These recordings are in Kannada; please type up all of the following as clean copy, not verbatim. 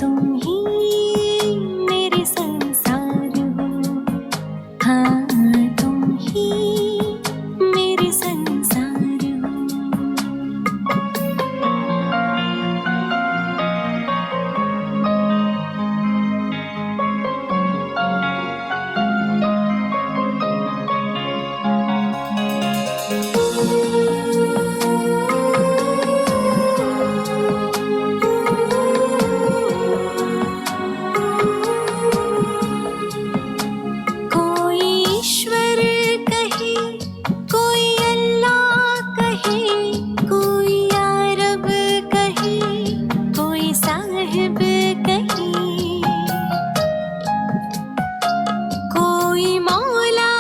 तुम ही मेरे संसार हो, हाँ तुम ही मेरे संसार हो। कोई ईश्वर कहे, कोई अल्लाह कहे, कोई या रब कहे, कोई साहिब कहे, कोई मौला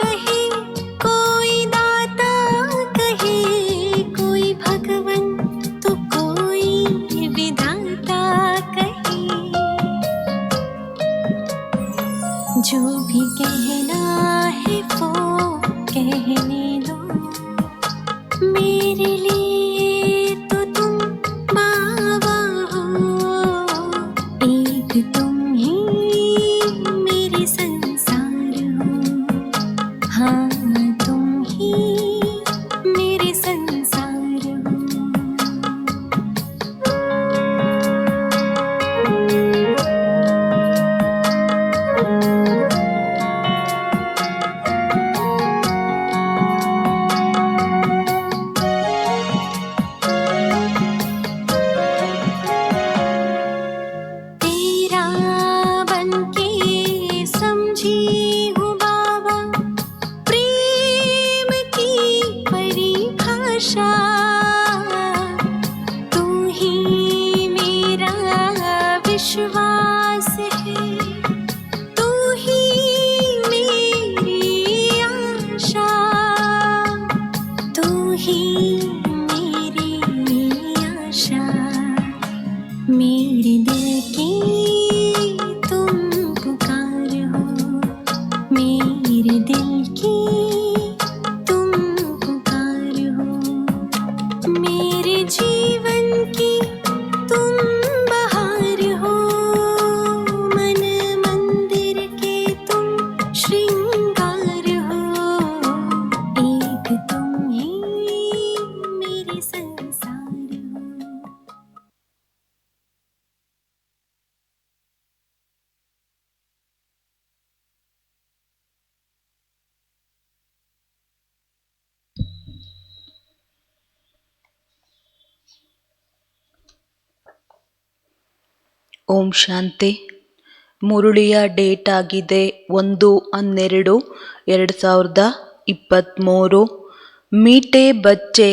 कहे, कोई दाता कहे, कोई भगवन तो कोई विधाता कहे। जो भी कहना है वो कहने दो, मेरे लिए तो तुम बाबा हो, एक तुम ही मेरे संसार हो, हाँ तुम ही मेरे संसार हो। तेरा बनके समझी हूँ बाबा प्रेम की परिभाषा, तू ही मेरा विश्वास है, तू ही मेरी आशा, तू ही मेरी आशा। मेरे दिल की तुम पुकार हो, मेरे दिल की तुम पुकार हो, मेरे जीवन की तुम बहार हो, मन मंदिर के तुम श्रृंगार हो, एक तुम ही मेरे संसार हो। ಓಂ ಶಾಂತಿ. ಮುರುಳಿಯ ಡೇಟ್ ಆಗಿದೆ 1/12/2023. मीठे बच्चे,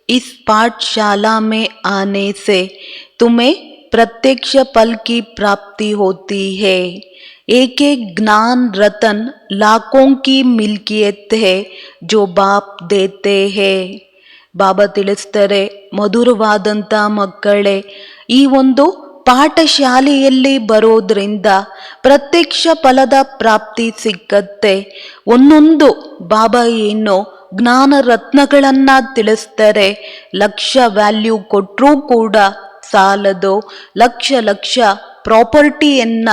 इस पाठशाला में आने से तुम्हें प्रत्यक्ष फल की प्राप्ति होती है। एक एक ज्ञान रतन लाखों की मिल्कियत है जो बाप देते हैं. ಬಾಬಾ ತಿಳಿಸ್ತಾರೆ, ಮಧುರವಾದಂಥ ಮಕ್ಕಳೇ, ಈ ಒಂದು ಪಾಠಶಾಲೆಯಲ್ಲಿ ಬರೋದ್ರಿಂದ ಪ್ರತ್ಯಕ್ಷ ಫಲದ ಪ್ರಾಪ್ತಿ ಸಿಕ್ಕತ್ತೆ. ಒಂದೊಂದು ಬಾಬಾ ಏನು ಜ್ಞಾನ ರತ್ನಗಳನ್ನು ತಿಳಿಸ್ತಾರೆ. ಲಕ್ಷ ವ್ಯಾಲ್ಯೂ ಕೊಟ್ಟರೂ ಕೂಡ ಸಾಲದು. ಲಕ್ಷ ಲಕ್ಷ ಪ್ರಾಪರ್ಟಿಯನ್ನ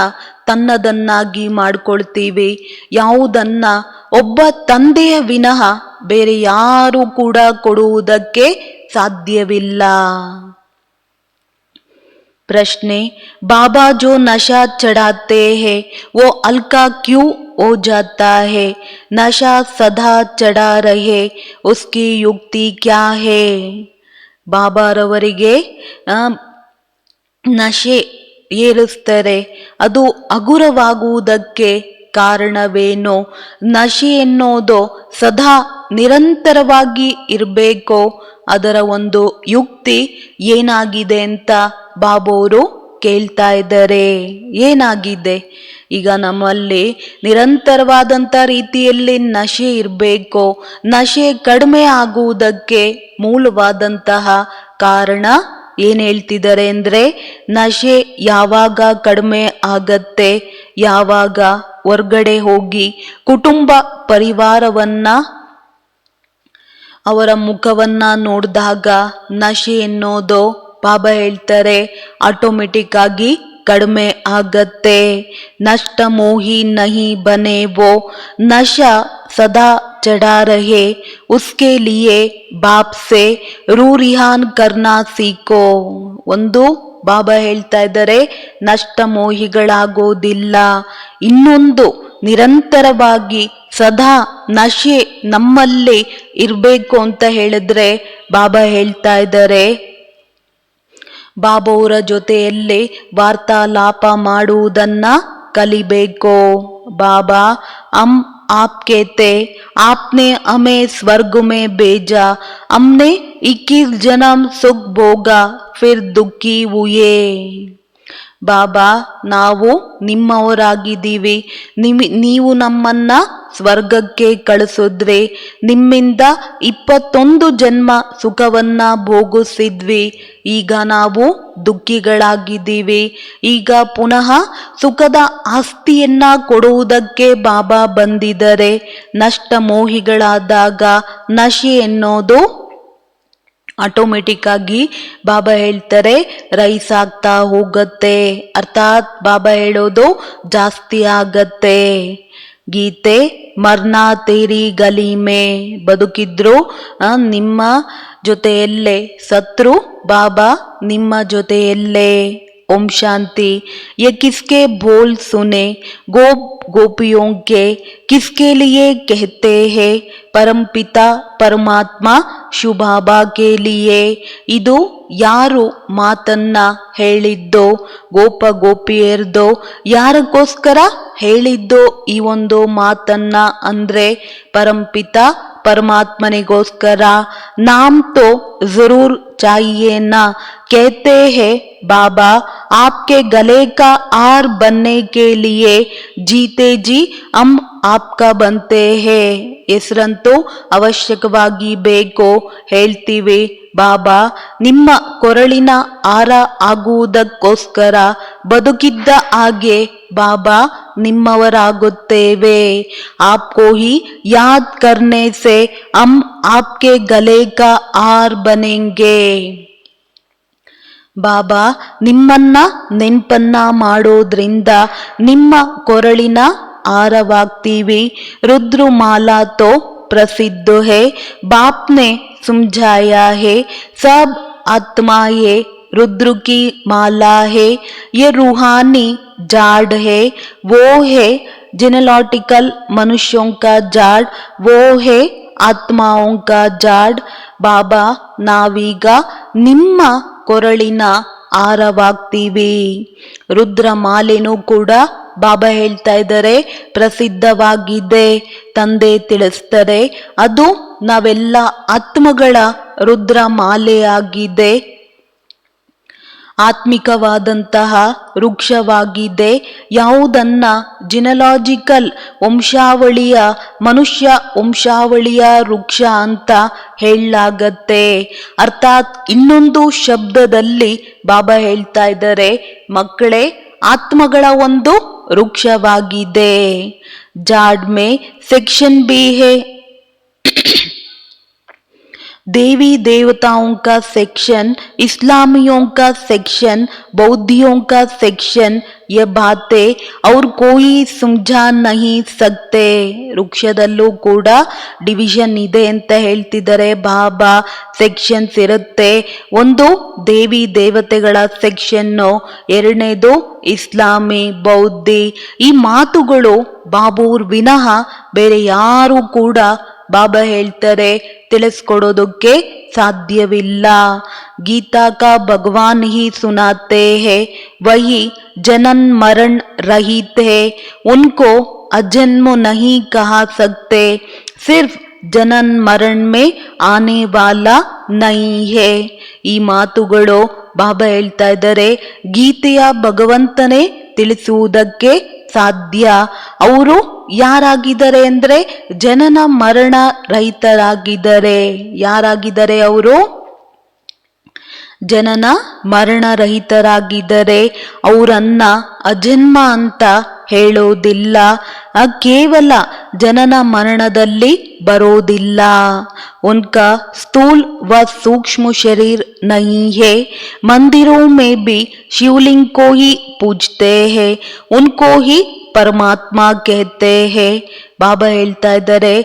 ತನ್ನದನ್ನಾಗಿ ಮಾಡ್ಕೊಳ್ತೀವಿ. ಯಾವುದನ್ನ ಒಬ್ಬ ತಂದೆಯ ವಿನಃ ಬೇರೆ ಯಾರು ಕೂಡ ಕೊಡುವುದಕ್ಕೆ ಸಾಧ್ಯವಿಲ್ಲ. प्रश्न, बाबा जो नशा चढ़ाते हैं वो हल्का क्यों हो जाता है? नशा सदा चढ़ा रहे, उसकी युक्ति क्या है? ಬಾಬಾರವರಿಗೆ ನಶೆ ಏರಿಸ್ತಾರೆ, ಅದು ಹಗುರವಾಗುವುದಕ್ಕೆ ಕಾರಣವೇನು? ನಶೆ ಎನ್ನುವುದು ಸದಾ ನಿರಂತರವಾಗಿ ಇರಬೇಕು, ಅದರ ಒಂದು ಯುಕ್ತಿ ಏನಾಗಿದೆ ಅಂತ ಬಾಬೋರು ಕೇಳ್ತಾ ಇದ್ದಾರೆ. ಏನಾಗಿದೆ? ಈಗ ನಮ್ಮಲ್ಲಿ ನಿರಂತರವಾದಂಥ ರೀತಿಯಲ್ಲಿ ನಶೆ ಇರಬೇಕು. ನಶೆ ಕಡಿಮೆ ಆಗುವುದಕ್ಕೆ ಮೂಲವಾದಂತಹ ಕಾರಣ ಏನು ಹೇಳ್ತಿದ್ದಾರೆ ಅಂದರೆ, ನಶೆ ಯಾವಾಗ ಕಡಿಮೆ ಆಗತ್ತೆ? ಯಾವಾಗ ಹೊರ್ಗಡೆ ಹೋಗಿ ಕುಟುಂಬ ಪರಿವಾರವನ್ನ ಅವರ ಮುಖವನ್ನ ನೋಡಿದಾಗ ನಶೆ ಎನ್ನೋದು ಬಾಬಾ ಹೇಳ್ತಾರೆ ಆಟೋಮೆಟಿಕ್ ಆಗಿ ಕಡಿಮೆ ಆಗತ್ತೆ. ನಷ್ಟ ಮೋಹಿ ನಹಿ ಬನೆ ವೋ ನಶಾ ಸದಾ ಚಢಾ ರಹೆ ಉಸ್ಕೆ ಲಿಯೆ ಬಾಪ್ ಸೆ ರೂ ರಿಹಾನ್ ಕರ್ನಾ ಸೀಕೋ. ಒಂದು ಬಾಬಾ ಹೇಳ್ತಾ ಇದ್ದಾರೆ, ನಷ್ಟ ಮೋಹಿಗಳಾಗೋದಿಲ್ಲ. ಇನ್ನೊಂದು, ನಿರಂತರವಾಗಿ ಸದಾ ನಶೆ ನಮ್ಮಲ್ಲಿ ಇರಬೇಕು ಅಂತ ಹೇಳಿದ್ರೆ ಬಾಬಾ ಹೇಳ್ತಾ ಇದ್ದಾರೆ, ಬಾಬಾವರ ಜೊತೆಯಲ್ಲಿ ವಾರ್ತಾಲಾಪ ಮಾಡುವುದನ್ನ ಕಲಿಬೇಕು. ಬಾಬಾ ಹಮ್ आपके थे, आपने हमें स्वर्ग में भेजा, हमने 21 जन्म सुख भोगा फिर दुखी हुए. ಬಾಬಾ, ನಾವು ನಿಮ್ಮವರಾಗಿದ್ದೀವಿ, ನೀವು ನಮ್ಮನ್ನ ಸ್ವರ್ಗಕ್ಕೆ ಕಳಿಸಿದ್ರಿ, ನಿಮ್ಮಿಂದ 21 ಜನ್ಮ ಸುಖವನ್ನ ಭೋಗಿಸಿದ್ವಿ, ಈಗ ನಾವು ದುಃಖಿಗಳಾಗಿದ್ದೀವಿ. ಈಗ ಪುನಃ ಸುಖದ ಆಸ್ತಿಯನ್ನ ಕೊಡುವುದಕ್ಕೆ ಬಾಬಾ ಬಂದಿದ್ದಾರೆ. ನಷ್ಟ ಮೋಹಿಗಳಾದಾಗ ನಶೆ ಎನ್ನೋದು ಆಟೋಮೆಟಿಕ್ ಆಗಿ ಬಾಬಾ ಹೇಳ್ತಾರೆ ರೈಸ್ ಆಗ್ತಾ ಹೋಗತ್ತೆ. ಅರ್ಥಾತ್ ಬಾಬಾ ಹೇಳೋದು ಜಾಸ್ತಿ ಆಗತ್ತೆ. ಗೀತೆ ಮರ್ನಾ ತೇರಿ ಗಲಿ ಮೇ, ಬದುಕಿದ್ರು ನಿಮ್ಮ ಜೊತೆಯಲ್ಲೇ, ಸತ್ರು ಬಾಬಾ ನಿಮ್ಮ ಜೊತೆಯಲ್ಲೇ. ओम शांति. ये किसके बोल सुने गोपियों के, किसके लिए कहते हैं परमपिता परमात्मा ಶಿವಬಾಬಾ ಕೆ ಲಿಯೇ. ಇದು ಯಾರು ಮಾತನ್ನ ಹೇಳಿದ್ದೋ, ಗೋಪ ಗೋಪಿಯರ್ದೋ, ಯಾರಿಗೋಸ್ಕರ ಹೇಳಿದ್ದೋ ಈ ಒಂದು ಮಾತನ್ನ ಅಂದ್ರೆ ಪರಂಪಿತ परमात्मनिಗೋಸ್ಕರ. नाम तो जरूर चाहिए ना, कहते हैं बाबा आपके गले का हार बनने के लिए जीते जी हम आपका बनते हैं. ಹೆಸರಂತೂ ಅವಶ್ಯಕವಾಗಿ ಬೇಕು. ಹೇಳ್ತೀವಿ, ಬಾಬಾ ನಿಮ್ಮ ಕೊರಳಿನ ಹಾರ ಆಗುವುದಕ್ಕೋಸ್ಕರ ಬದುಕಿದ್ದ ಹಾಗೆ ಬಾಬಾ ನಿಮ್ಮವರಾಗುತ್ತೇವೆ. आपको ही याद करने से हम आपके गले का हार बनेंगे. ಬಾಬಾ ನಿಮ್ಮನ್ನ ನೆನ್ಪನ್ನ ಮಾಡೋದ್ರಿಂದ ನಿಮ್ಮ ಕೊರಳಿನ ಹಾರವಾಗ್ತೀವಿ. रुद्रमाला तो प्रसिद्ध है, बाप ने समझाया है, सब आत्माएं रुद्र की माला है. ये रूहानी जाड़ है, वो है जेनेलॉटिकल मनुष्यों का जाड़, वो है ಆತ್ಮಾओं का ಜಾಡ್. ಬಾಬಾ ನಾವೀಗ ನಿಮ್ಮ ಕೊರಳಿನ ಹಾರವಾಗ್ತೀವಿ. ರುದ್ರಮಾಲೆನೂ ಕೂಡ ಬಾಬಾ ಹೇಳ್ತಾ ಇದ್ದಾರೆ ಪ್ರಸಿದ್ಧವಾಗಿದೆ. ತಂದೆ ತಿಳಿಸ್ತಾರೆ, ಅದು ನಾವೆಲ್ಲ ಆತ್ಮಗಳ ರುದ್ರಮಾಲೆಯಾಗಿದೆ, ಆತ್ಮಿಕವಾದಂತಹ ವೃಕ್ಷವಾಗಿದೆ. ಯಾವುದನ್ನ ಜಿನಲಾಜಿಕಲ್ ವಂಶಾವಳಿಯ, ಮನುಷ್ಯ ವಂಶಾವಳಿಯ ವೃಕ್ಷ ಅಂತ ಹೇಳಲಾಗತ್ತೆ. ಅರ್ಥಾತ್ ಇನ್ನೊಂದು ಶಬ್ದದಲ್ಲಿ ಬಾಬಾ ಹೇಳ್ತಾ ಇದ್ದಾರೆ, ಮಕ್ಕಳೇ ಆತ್ಮಗಳ ಒಂದು ವೃಕ್ಷವಾಗಿದೆ. ಜಾಡ್ ಮೇ ಸೆಕ್ಷನ್ ಬಿ ಹೇ, देवी देवताओं का सेक्शन, इस्लामियों का सेक्शन, बौद्धियों का सेक्शन. ये बातें और कोई समझा नहीं सकते. ವೃಕ್ಷದಲ್ಲೂ ಕೂಡ ಡಿವಿಷನ್ ಇದೆ ಅಂತ ಹೇಳ್ತಿದ್ದಾರೆ ಬಾಬಾ. ಸೆಕ್ಷನ್ಸ್ ಇರುತ್ತೆ. ಒಂದು ದೇವಿ ದೇವತೆಗಳ ಸೆಕ್ಷನ್ನು, ಎರಡನೇದು ಇಸ್ಲಾಮಿ ಬೌದ್ಧಿ. ಈ ಮಾತುಗಳು ಬಾಬೂರ್ ವಿನಃ ಬೇರೆ ಯಾರು ಕೂಡ ಬಾಬಾ ಹೇಳ್ತಾರೆ ತಿಳಿಸ್ಕೊಡೋದಕ್ಕೆ ಸಾಧ್ಯವಿಲ್ಲ. ಗೀತಾ ಕಾ ಭಗವಾನ್ ಹಿ ಸುನಾತೆ ಹೇ, ವಹಿ ಜನನ್ ಮರಣ್ ರಹಿತ್ ಹೇ, ಉನ್ಕೋ ಅಜನ್ಮ ನಹಿ ಕಹಾ ಸಕ್ತೆ, ಸಿರ್ಫ್ ಜನನ್ ಮರಣ್ ಮೇ ಆನೆ ವಾಲಾ ನಹಿ ಹೇ. ಈ ಮಾತುಗಳು ಬಾಬಾ ಹೇಳ್ತಾ ಇದ್ದಾರೆ ಗೀತೆಯ ಭಗವಂತನೇ ತಿಳಿಸುವುದಕ್ಕೆ ಸಾಧ್ಯ. ಅವರು ಯಾರಾಗಿದ್ದಾರೆ ಅಂದ್ರೆ ಜನನ ಮರಣ ರಹಿತರಾಗಿದ್ದಾರೆ. ಯಾರಾಗಿದ್ದಾರೆ ಅವರು? ಜನನ ಮರಣರಹಿತರಾಗಿದ್ದರೆ ಅವರನ್ನ ಅಜನ್ಮ ಅಂತ ಹೇಳೋದಿಲ್ಲ. ಕೇವಲ ಜನನ ಮರಣದಲ್ಲಿ ಬರೋದಿಲ್ಲ. उनका स्थूल व सूक्ष्म शरीर नहीं है. मंदिरों में भी शिवलिंग को ही पूजते हैं, उनको ही ಪರಮಾತ್ಮ कहते हैं. ಬಾಬಾ ಹೇಳ್ತಾ ಇದ್ದಾರೆ,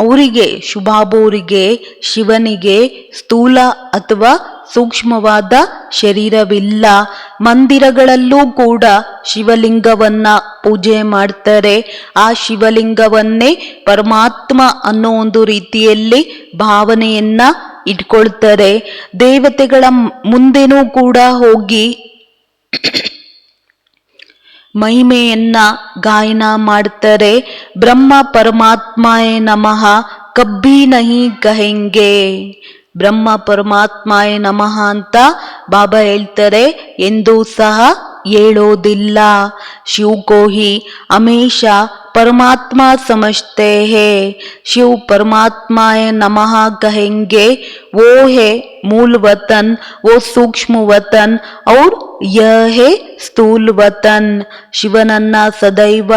ಅವರಿಗೆ ಶುಭಾಬೋರಿಗೆ ಶಿವನಿಗೆ ಸ್ಥೂಲ ಅಥವಾ ಸೂಕ್ಷ್ಮವಾದ ಶರೀರವಿಲ್ಲ. ಮಂದಿರಗಳಲ್ಲೂ ಕೂಡ ಶಿವಲಿಂಗವನ್ನ ಪೂಜೆ ಮಾಡ್ತಾರೆ. ಆ ಶಿವಲಿಂಗವನ್ನೇ ಪರಮಾತ್ಮ ಅನ್ನೋ ಒಂದು ರೀತಿಯಲ್ಲಿ ಭಾವನೆಯನ್ನ ಇಟ್ಕೊಳ್ತಾರೆ. ದೇವತೆಗಳ ಮುಂದೆನೂ ಕೂಡ ಹೋಗಿ ಮಹಿಮೆಯನ್ನ ಗಾಯನ ಮಾಡ್ತಾರೆ. ಬ್ರಹ್ಮ ಪರಮಾತ್ಮಾಯೇ ನಮಃ ಕಬ್ಬಿ ನಹಿ ಕಹೆಂಗೆ. ಬ್ರಹ್ಮ ಪರಮಾತ್ಮಾಯೇ ನಮಃ ಅಂತ ಬಾಬಾ ಹೇಳ್ತಾರೆ, ಎಂದೂ ಸಹ ಹೇಳೋದಿಲ್ಲ. ಶಿವ ಕೋ ಹಿ ಹಮೇಶಾ परमात्मा समझते हैं. शिव परमात्माए नमः कहेंगे. वो है मूल वतन, वो सूक्ष्म वतन और यह है ಸ್ಥೂಲ ವತನ್. ಶಿವನನ್ನ ಸದೈವ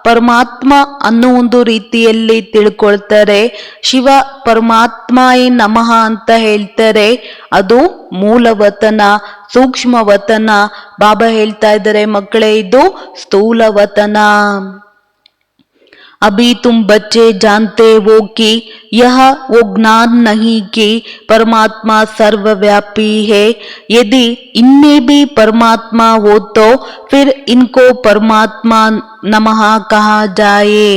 ಪರಮಾತ್ಮ ಅನ್ನೋ ಒಂದು ರೀತಿಯಲ್ಲಿ ತಿಳ್ಕೊಳ್ತಾರೆ. ಶಿವ ಪರಮಾತ್ಮಾಯೇ ನಮಃ ಅಂತ ಹೇಳ್ತಾರೆ, ಅದು ಮೂಲವತನ, ಸೂಕ್ಷ್ಮ ವತನ. ಬಾಬಾ ಹೇಳ್ತಾ ಇದ್ದಾರೆ, ಮಕ್ಕಳೇ ಇದು ಸ್ಥೂಲ ವತನ. अभी तुम बच्चे जानते हो कि यह वो ज्ञान नहीं कि परमात्मा सर्वव्यापी है. यदि इनमें भी परमात्मा हो तो फिर इनको परमात्मा नमः कहा जाए.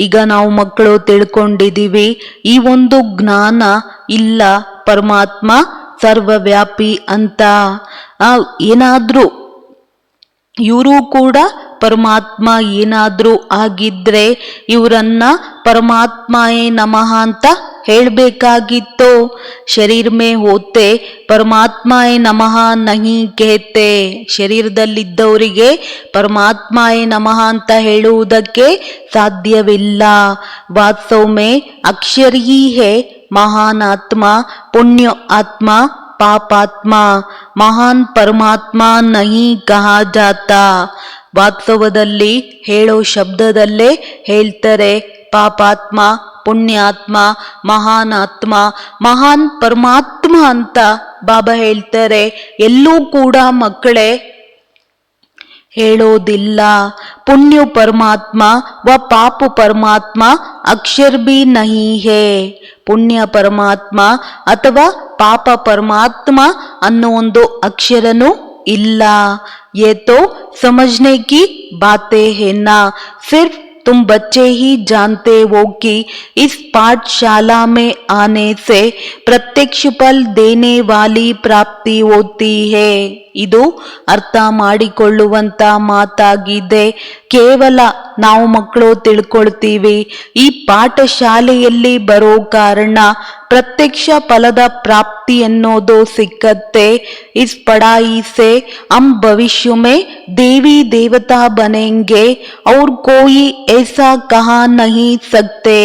ಈಗ ನಾವು ಮಕ್ಕಳು ತಿಳ್ಕೊಂಡಿದ್ದೀವಿ, ಈ ಒಂದು ಜ್ಞಾನ ಇಲ್ಲ ಪರಮಾತ್ಮ ಸರ್ವವ್ಯಾಪಿ ಅಂತ. ಏನಾದ್ರೂ ಇವರು ಕೂಡ ಪರಮಾತ್ಮ ಏನಾದ್ರೂ ಆಗಿದ್ರೆ ಇವರನ್ನ ಪರಮಾತ್ಮಾಯೇ ನಮಃ ಅಂತ ಹೇಳ್ಬೇಕಾಗಿತ್ತು. ಶರೀರ ಮೇ ಹೋತೆ ಪರಮಾತ್ಮಾಯೇ ನಮಃ ನಹಿ ಕೇತೆ. ಶರೀರದಲ್ಲಿದ್ದವರಿಗೆ ಪರಮಾತ್ಮಾಯೇ ನಮಃ ಅಂತ ಹೇಳುವುದಕ್ಕೆ ಸಾಧ್ಯವಿಲ್ಲ. ವಾಸ್ತವ ಮೇ ಅಕ್ಷರ ಹಿ ಹೇ ಮಹಾನ್ ಆತ್ಮ, ಪುಣ್ಯ ಆತ್ಮ, ಪಾಪಾತ್ಮ. ಮಹಾನ್ ಪರಮಾತ್ಮ ನಹಿ ಕಹಾ ಜಾತಾ. ವಾಸ್ತವದಲ್ಲಿ ಹೇಳೋ ಶಬ್ದದಲ್ಲೇ ಹೇಳ್ತಾರೆ, ಪಾಪಾತ್ಮ, ಪುಣ್ಯಾತ್ಮ, ಮಹಾನ್ ಆತ್ಮ, ಮಹಾನ್ ಪರಮಾತ್ಮ ಅಂತ ಬಾಬಾ ಹೇಳ್ತಾರೆ. ಎಲ್ಲೂ ಕೂಡ ಮಕ್ಕಳೇ ಹೇಳೋದಿಲ್ಲ. पुण्य परमात्मा व पाप परमात्मा अक्षर भी नहीं है. ಪುಣ್ಯ ಪರಮಾತ್ಮ ಅಥವಾ ಪಾಪ ಪರಮಾತ್ಮ ಅನ್ನೋ ಒಂದು ಅಕ್ಷರನೂ ಇಲ್ಲ. ये तो समझने की बातें है ना. सिर्फ तुम बच्चे ही जानते हो कि इस पाठशाला में आने से प्रत्यक्ष फल देने वाली प्राप्ति होती है. ಇದು ಅರ್ಥ ಮಾಡಿಕೊಳ್ಳುವಂತ ಮಾತಾಗಿದೆ. ಕೇವಲ ನಾವು ಮಕ್ಕಳು ತಿಳ್ಕೊಳ್ತೀವಿ, ಈ ಪಾಠಶಾಲೆಯಲ್ಲಿ ಬರೋ ಕಾರಣ ಪ್ರತ್ಯಕ್ಷ ಫಲದ ಪ್ರಾಪ್ತಿ ಅನ್ನೋದು ಸಿಕ್ಕತ್ತೆ. ಇಸ್ ಪಢಾಯಿ ಸೆ ಹಮ್ ಭವಿಷ್ಯ ಮೇ ದೇವಿ ದೇವತಾ ಬನೆಂಗೆ ಔರ್ ಕೋಯಿ ಐಸಾ ಕಹಾ ನಹಿ ಸಕ್ತೆ.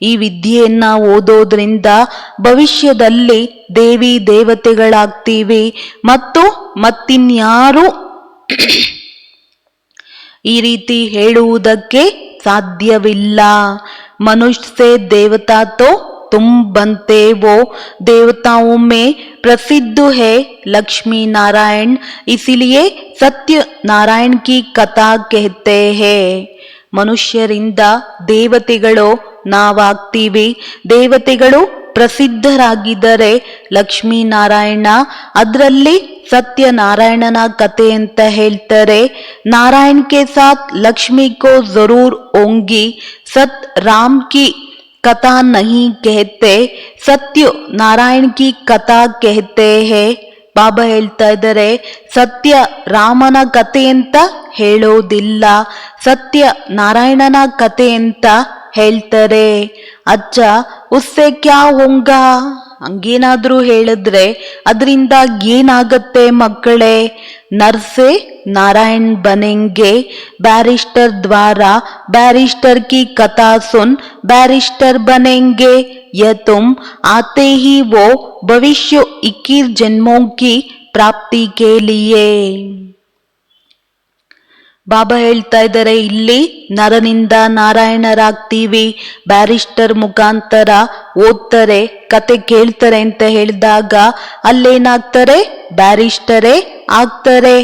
ಈ ವಿದ್ಯೆಯನ್ನ ಓದೋದ್ರಿಂದ ಭವಿಷ್ಯದಲ್ಲಿ ದೇವಿ ದೇವತೆಗಳಾಗ್ತೀವಿ ಮತ್ತು ಮತ್ತಿನ್ಯಾರು ಈ ರೀತಿ ಹೇಳುವುದಕ್ಕೆ ಸಾಧ್ಯವಿಲ್ಲ. ಮನುಷ್ಯ ಸೆ ದೇವತಾ ತೋ तुम बनते वो. देवताओं में प्रसिद्ध है लक्ष्मी नारायण, इसीलिए सत्य नारायण की कथा कहते हैं. ಮನುಷ್ಯರಿಂದ ದೇವತೆಗಳು ನಾವಾಗ್ತೀವಿ. ದೇವತೆಗಳು ಪ್ರಸಿದ್ಧರಾಗಿದ್ದರೆ ಲಕ್ಷ್ಮೀನಾರಾಯಣ, ಅದರಲ್ಲಿ ಸತ್ಯನಾರಾಯಣನ ಕತೆ ಅಂತ ಹೇಳ್ತಾರೆ. ನಾರಾಯಣ್ ಕೆ ಸಾಥ್ ಲಕ್ಷ್ಮಿ ಕೋ ಜರೂರ್ ಹೋಂಗಿ. ಸತ್ ರಾಮ್ ಕಿ कथा नहीं कहते, सत्य नारायण की कथा कहते हैं. ಬಾಬಾ ಹೇಳ್ತಾ ಇದ್ದಾರೆ, ಸತ್ಯ ರಾಮನ ಕತೆ ಅಂತ ಹೇಳೋದಿಲ್ಲ, ಸತ್ಯ ನಾರಾಯಣನ ಕತೆ ಅಂತ ಹೇಳ್ತಾರೆ. ಅಚ್ಚ ಉಸ್ಸೆ ಕ್ಯಾ ಹೋಂಗಾ. ಹಂಗೇನಾದ್ರೂ ಹೇಳಿದ್ರೆ ಅದರಿಂದ ಏನಾಗತ್ತೆ ಮಕ್ಕಳೇ? ನರ್ಸೆ नारायण बनेंगे, बैरिस्टर द्वारा बैरिस्टर की कथा सुन बैरिस्टर बनेंगे। यह तुम आते ही वो भविष्य 21 जन्मों की प्राप्ति के लिए। ಬಾಬಾ ಹೇಳ್ತಾ ಇದ್ದಾರೆ, ಇಲ್ಲಿ ನರನಿಂದ ನಾರಾಯಣರಾಗ್ತೀವಿ, ಬ್ಯಾರಿಸ್ಟರ್ ಮುಖಾಂತರ ಓದ್ತಾರೆ, ಕತೆ ಕೇಳ್ತಾರೆ ಅಂತ ಹೇಳಿದಾಗ ಅಲ್ಲೇನಾಗ್ತಾರೆ? ಬ್ಯಾರಿಸ್ಟರೇ ಆಗ್ತಾರೆ.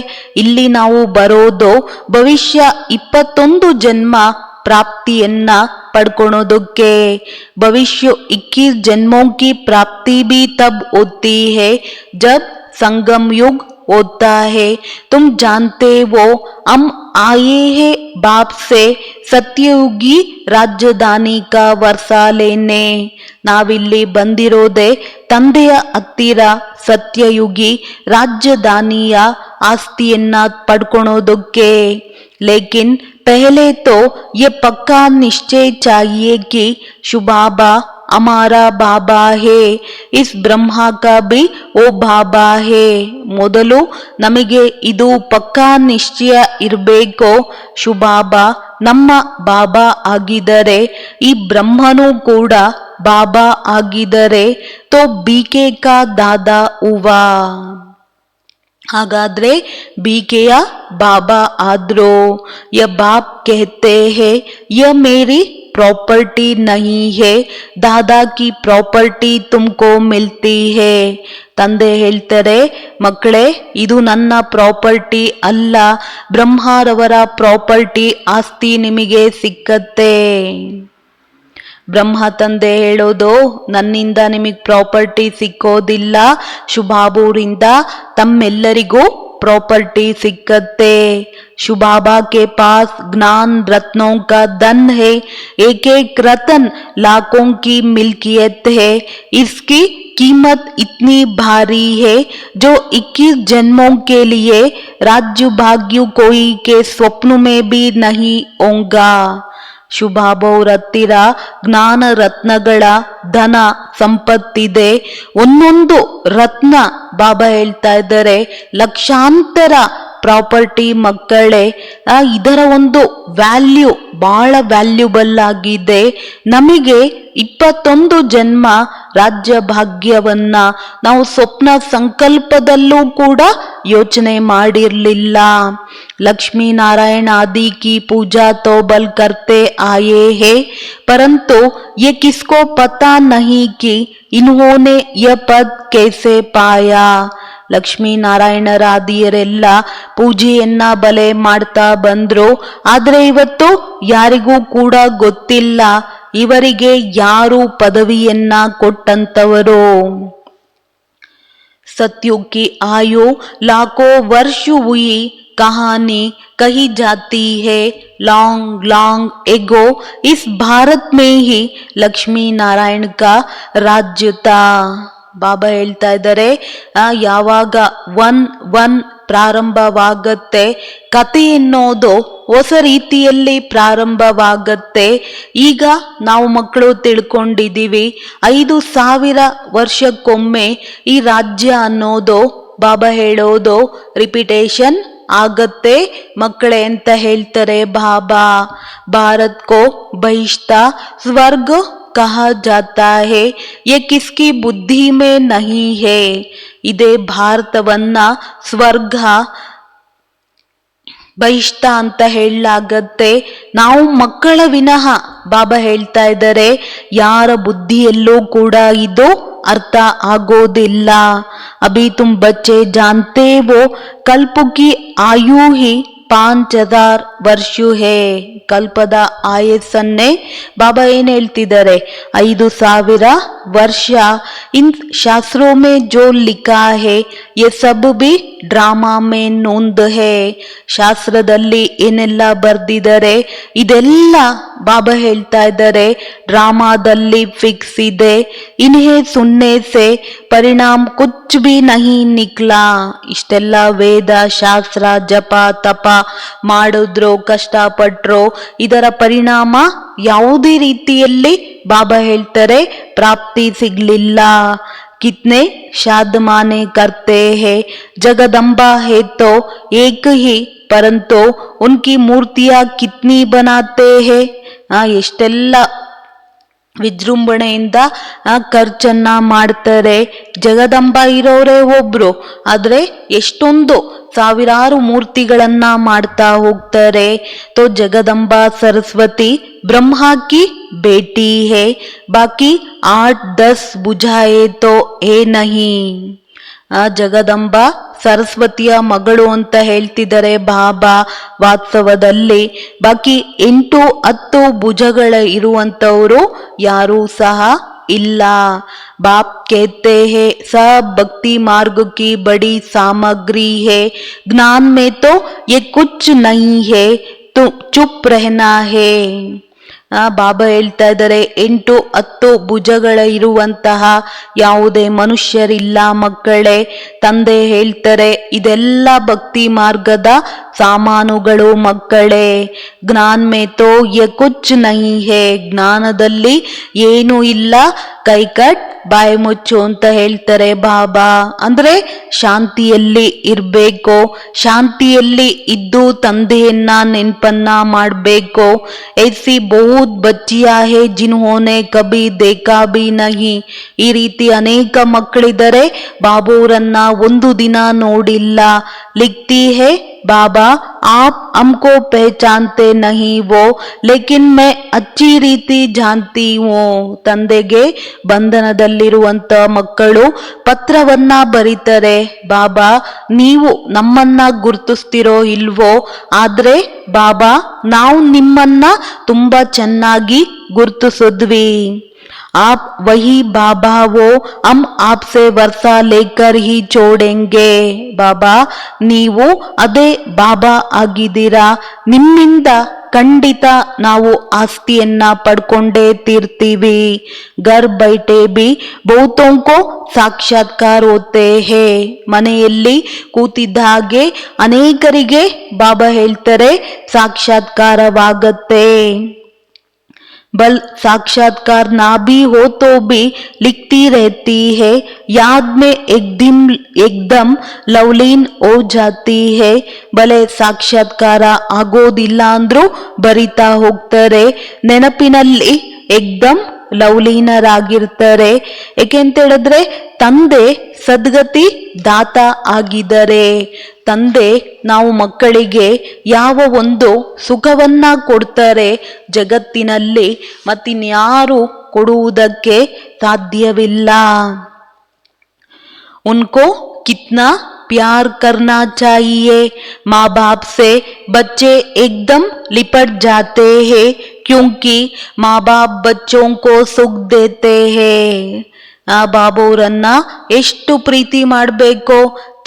ಇಲ್ಲಿ ನಾವು ಬರೋದು ಭವಿಷ್ಯ 21 ಜನ್ಮ ಪ್ರಾಪ್ತಿಯನ್ನ ಪಡ್ಕೊಳೋದಕ್ಕೆ. ಭವಿಷ್ಯ 21 जन्मों की प्राप्ति भी तब होती है जब संगम युग होता है। तुम जानते हो हम आए हैं बाप से सत्ययुगी ರಾಜಧಾನಿ ಕಾ ವರ್ಷ ಲೇನೆ. ನಾವಿಲ್ಲಿ ಬಂದಿರೋದೆ ತಂದೆಯ ಹತ್ತಿರ ಸತ್ಯಯುಗಿ ರಾಜಧಾನಿಯ ಆಸ್ತಿಯನ್ನ ಪಡ್ಕೊಳೋದಕ್ಕೆ. लेकिन पहले तो ये पक्का निश्चय चाहिए कि शिव बाबा हमारा बाबा है, इस ब्रह्मा का भी वो बाबा है. ಮೊದಲು ನಮಗೆ ಇದು ಪಕ್ಕಾ ನಿಶ್ಚಯ ಇರಬೇಕು, ಶಿವ ಬಾಬಾ ನಮ್ಮ ಬಾಬಾ ಆಗಿದ್ದಾರೆ, ಈ ಬ್ರಹ್ಮನು ಕೂಡ ಬಾಬಾ ಆಗಿದ್ದಾರೆ. ತೋ ಬಿಕೆ ಕಾ ದಾದಾ ಹುವಾ. ಹಾಗಾದ್ರೆ बीकेಯ बाबा आद्रो. य बाप कहते हैं यह मेरी प्रॉपर्टी नहीं है, दादा की प्रॉपर्टी तुमको मिलती है. ತಂದೆ ಹೇಳ್ತಾರೆ, ಮಕ್ಕಳೇ ಇದು ನನ್ನ ಪ್ರಾಪರ್ಟಿ ಅಲ್ಲ, ಬ್ರಹ್ಮರವರ ಪ್ರಾಪರ್ಟಿ, ಆಸ್ತಿ ನಿಮಗೆ ಸಿಕ್ಕತ್ತೆ. ಬ್ರಹ್ಮ ತಂದೆ ಹೇಳೋದು, ನನ್ನಿಂದ ನಿಮಗೆ ಪ್ರಾಪರ್ಟಿ ಸಿಕ್ಕೋದಿಲ್ಲ, ಶುಭಾಬೂರಿಂದ ತಮ್ಮೆಲ್ಲರಿಗೂ प्रॉपर्टी सिक्कते. शिव बाबा के पास ज्ञान रत्नों का धन है, एक एक रत्न लाखों की मिल्कियत है. इसकी कीमत इतनी भारी है जो 21 जन्मों के लिए राज्य भाग्य कोई के स्वप्न में भी नहीं होगा. ಶುಭಾಬೌರ ಹತ್ತಿರ ಜ್ಞಾನ ರತ್ನಗಳ ಧನ ಸಂಪತ್ತಿದೆ. ಒಂದೊಂದು ರತ್ನ ಬಾಬಾ ಹೇಳ್ತಾ ಇದ್ದಾರೆ ಲಕ್ಷಾಂತರ ಪ್ರಾಪರ್ಟಿ ಮಕ್ಕಳೇ. ಇದರ ಒಂದು ವ್ಯಾಲ್ಯೂ ಬಹಳ ವ್ಯಾಲ್ಯೂಬಲ್ ಆಗಿದೆ. ನಮಗೆ 21 ಜನ್ಮ ರಾಜ್ಯ ಭಾಗ್ಯವನ್ನ ನಾವು ಸ್ವಪ್ನ ಸಂಕಲ್ಪದಲ್ಲೂ ಕೂಡ ಯೋಚನೆ ಮಾಡಿರಲಿಲ್ಲ. लक्ष्मी नारायण आदि की पूजा तो बल करते आए हैं, परंतु ये किसको पता नहीं कि इन्होंने यह पद कैसे पाया. ಲಕ್ಷ್ಮೀ ನಾರಾಯಣರಾದಿಯರೆಲ್ಲ ಪೂಜೆಯನ್ನ ಬಲೆ ಮಾಡ್ತಾ ಬಂದ್ರು, ಆದ್ರೆ ಇವತ್ತು ಯಾರಿಗೂ ಕೂಡ ಗೊತ್ತಿಲ್ಲ ಇವರಿಗೆ ಯಾರು ಪದವಿಯನ್ನ ಕೊಟ್ಟಂತವರು. सत्युग की आयु लाखों वर्ष हुई, कहानी कही जाती है लॉन्ग लॉन्ग एगो इस भारत में ही लक्ष्मी नारायण का राज्य था. ಬಾಬಾ ಹೇಳ್ತಾ ಇದ್ದಾರೆ, ಯಾವಾಗ ಒನ್ ಪ್ರಾರಂಭವಾಗತ್ತೆ, ಕತೆ ಎನ್ನೋದು ಹೊಸ ರೀತಿಯಲ್ಲಿ ಪ್ರಾರಂಭವಾಗತ್ತೆ. ಈಗ ನಾವು ಮಕ್ಕಳು ತಿಳ್ಕೊಂಡಿದ್ದೀವಿ 5000 ವರ್ಷಕ್ಕೊಮ್ಮೆ ಈ ರಾಜ್ಯ ಅನ್ನೋದು ಬಾಬಾ ಹೇಳೋದು ರಿಪಿಟೇಷನ್ ಆಗತ್ತೆ ಮಕ್ಕಳೇ ಅಂತ ಹೇಳ್ತಾರೆ ಬಾಬಾ. ಭಾರತ್ ಕೋ ಬಹಿಷ್ಠ ಸ್ವರ್ಗ कहा जाता है, ये किसकी बुद्धि में नहीं है. ಇದೇ ಭಾರತವನ್ನ ಸ್ವರ್ಗ ಬಹಿಷ್ಠ ಅಂತ ಹೇಳಲಾಗತ್ತೆ. ನಾವು ಮಕ್ಕಳ ವಿನಃ ಬಾಬಾ ಹೇಳ್ತಾ ಇದ್ದಾರೆ ಯಾರ ಬುದ್ಧಿಯಲ್ಲೂ ಕೂಡ ಇದು ಅರ್ಥ ಆಗೋದಿಲ್ಲ. ಅಭಿ ತುಮ್ ಬಚ್ಚೆ ಜಾನ್ತೆ ವೋ ಕಲ್ಪ ಕಿ ಆಯು ಹಿ 5000 ವರ್ಷ ಹೇ. ಕಲ್ಪದ ಆಯಸ್ಸನ್ನೇ ಬಾಬಾ ಏನ್ ಹೇಳ್ತಿದ್ದಾರೆ 5000 ವರ್ಷ. ಇನ್ ಶಾಸ್ತ್ರೋ ಮೇ ಜೋ ಲಿಖಾ ಹೇ ಯೆ ಸಬ್ ಬಿ ಡ್ರಾಮಾ ಮೇ ನೊಂದ್ ಹೇ. ಶಾಸ್ತ್ರದಲ್ಲಿ ಏನೆಲ್ಲ ಬರ್ದಿದ್ದಾರೆ ಇದೆಲ್ಲ ಬಾಬಾ ಹೇಳ್ತಾ ಇದ್ದಾರೆ ಡ್ರಾಮಾದಲ್ಲಿ ಫಿಕ್ಸ್ ಇದೆ. ಇನ್ಹೇ ಸುನ್ನೆ ಸೆ ಪರಿಣಾಮ ಕುಚ್ ಬಿ ನಹಿ ನಿಕ್ಲಾ. ಇಷ್ಟೆಲ್ಲ ವೇದ ಶಾಸ್ತ್ರ ಜಪ ತಪ ಮಾಡಿದ್ರು ಕಷ್ಟಪಟ್ರು ಇದರ ಪರಿಣಾಮ ಯಾವುದೇ ರೀತಿಯಲ್ಲಿ ಬಾಬಾ ಹೇಳ್ತಾರೆ ಪ್ರಾಪ್ತಿ ಸಿಗ್ಲಿಲ್ಲ. कितने शादमाने करते हैं। जगदम्बा है तो एक ही, परंतु उनकी मूर्तियां कितनी बनाते हैं। ಎಷ್ಟೆಲ್ಲ ವಿಜೃಂಭಣೆಯಿಂದ ಖರ್ಚನ್ನ ಮಾಡ್ತಾರೆ. ಜಗದಂಬ ಇರೋರೇ ಒಬ್ರು, ಆದ್ರೆ ಎಷ್ಟೊಂದು ಸಾವಿರಾರು ಮೂರ್ತಿಗಳನ್ನ ಮಾಡ್ತಾ ಹೋಗ್ತಾರೆ. तो जगदम्बा सरस्वती ब्रह्मा की बेटी है, बाकी 8-10 बुझाए तो है नहीं. ಜಗದಂಬ ಸರಸ್ವತಿಯ ಮಗಳು ಅಂತ ಹೇಳ್ತಿದ್ದಾರೆ ಬಾಬಾ ವಾಸ್ತವದಲ್ಲಿ. ಬಾಕಿ 8-10 ಭುಜಗಳ ಇರುವಂತವರು ಯಾರೂ ಸಹ ಇಲ್ಲ. बाप कहते हैं सब भक्ति मार्ग की बड़ी सामग्री है, ज्ञान में तो ये कुछ नहीं है, तो चुप रहना है. ಬಾಬಾ ಹೇಳ್ತಾ ಇದ್ದಾರೆ 8-10 ಭುಜಗಳ ಇರುವಂತಹ ಯಾವುದೇ ಮನುಷ್ಯರಿಲ್ಲ ಮಕ್ಕಳೇ. ತಂದೆ ಹೇಳ್ತಾರೆ ಇದೆಲ್ಲ ಭಕ್ತಿ ಮಾರ್ಗದ ಸಾಮಾನುಗಳು ಮಕ್ಕಳೇ. ಜ್ಞಾನ ಮೇ ತೋ ಯೆ ಕುಚ್ ನಹಿ ಹೇ, ಜ್ಞಾನದಲ್ಲಿ ಏನೂ ಇಲ್ಲ, ಕೈಕಟ್ ಬಾಯಿ ಮುಚ್ಚು ಅಂತ ಹೇಳ್ತಾರೆ ಬಾಬಾ. ಅಂದ್ರೆ ಶಾಂತಿಯಲ್ಲಿ ಇರ್ಬೇಕು, ಶಾಂತಿಯಲ್ಲಿ ಇದ್ದು ತಂದೆಯನ್ನ ನೆನ್ಪನ್ನ ಮಾಡ್ಬೇಕು. ऐसी बहुत बच्चियां है जिन्होंने कभी देखा भी नहीं. ಈ ರೀತಿ ಅನೇಕ ಮಕ್ಕಳಿದ್ದಾರೆ ಬಾಬುರನ್ನ ಒಂದು ದಿನ ನೋಡಿಲ್ಲ. लिखती है बाबा आप हमको पहचानते नहीं वो, लेकिन मैं अच्छी ರೀತಿ जानती हूँ. ತಂದೆಗೆ ಬಂಧನದಲ್ಲಿರುವಂತ ಮಕ್ಕಳು ಪತ್ರವನ್ನ ಬರೀತಾರೆ, ಬಾಬಾ ನೀವು ನಮ್ಮನ್ನ ಗುರ್ತಿಸ್ತಿರೋ ಇಲ್ವೋ, ಆದ್ರೆ ಬಾಬಾ ನಾವು ನಿಮ್ಮನ್ನ ತುಂಬಾ ಚೆನ್ನಾಗಿ ಗುರ್ತಿಸಿದ್ವಿ. आप वही बाबा हो, हम आपसे वर्षा लेकर ही छोड़ेंगे. ಬಾಬಾ ನೀವು ಅದೇ ಬಾಬಾ ಆಗಿದ್ದೀರಾ, ನಿಮ್ಮಿಂದ ಖಂಡಿತ ನಾವು ಆಸ್ತಿಯನ್ನ ಪಡ್ಕೊಂಡೇ ತೀರ್ತೀವಿ. ಘರ್ ಬೈಟೆ ಬಿ ಬಹುತೋಂ ಕೋ ಸಾಕ್ಷಾತ್ಕಾರ ಹೋತೆ ಹೇ, ಮನೆಯಲ್ಲಿ ಕೂತಿದ್ದ ಹಾಗೆ ಅನೇಕರಿಗೆ ಬಾಬಾ ಹೇಳ್ತಾರೆ ಸಾಕ್ಷಾತ್ಕಾರವಾಗತ್ತೆ. बल साक्षात्कार ना भी हो तो भी लिखती रहती है, याद में एकदम लवलीन हो जाती है. भले ಸಾಕ್ಷಾತ್ಕಾರ ಆಗೋದಿಲ್ಲ ಅಂದ್ರೂ ಬರಿತಾ ಹೋಗ್ತಾರೆ, ನೆನಪಿನಲ್ಲಿ ಏಕ್ದಮ್ ಲವಲೀನರಾಗಿರ್ತಾರೆ. ಏಕೆಂತ ಹೇಳಿದ್ರೆ ತಂದೆ ಸದ್ಗತಿ ದಾತ ಆಗಿದ್ದಾರೆ. ತಂದೆ ನಾವು ಮಕ್ಕಳಿಗೆ ಯಾವ ಒಂದು ಸುಖವನ್ನ ಕೊಡ್ತಾರೆ ಜಗತ್ತಿನಲ್ಲಿ ಮತ್ತಿನ್ಯಾರು ಕೊಡುವುದಕ್ಕೆ ಸಾಧ್ಯವಿಲ್ಲ. उनको कितना प्यार करना चाहिए. माँ बाप से बच्चे एकदम लिपट जाते हैं, क्योंकि माँ बाप बच्चों को सुख देते हैं. ಬಾಬುರನ್ನ ಎಷ್ಟು ಪ್ರೀತಿ ಮಾಡಬೇಕು.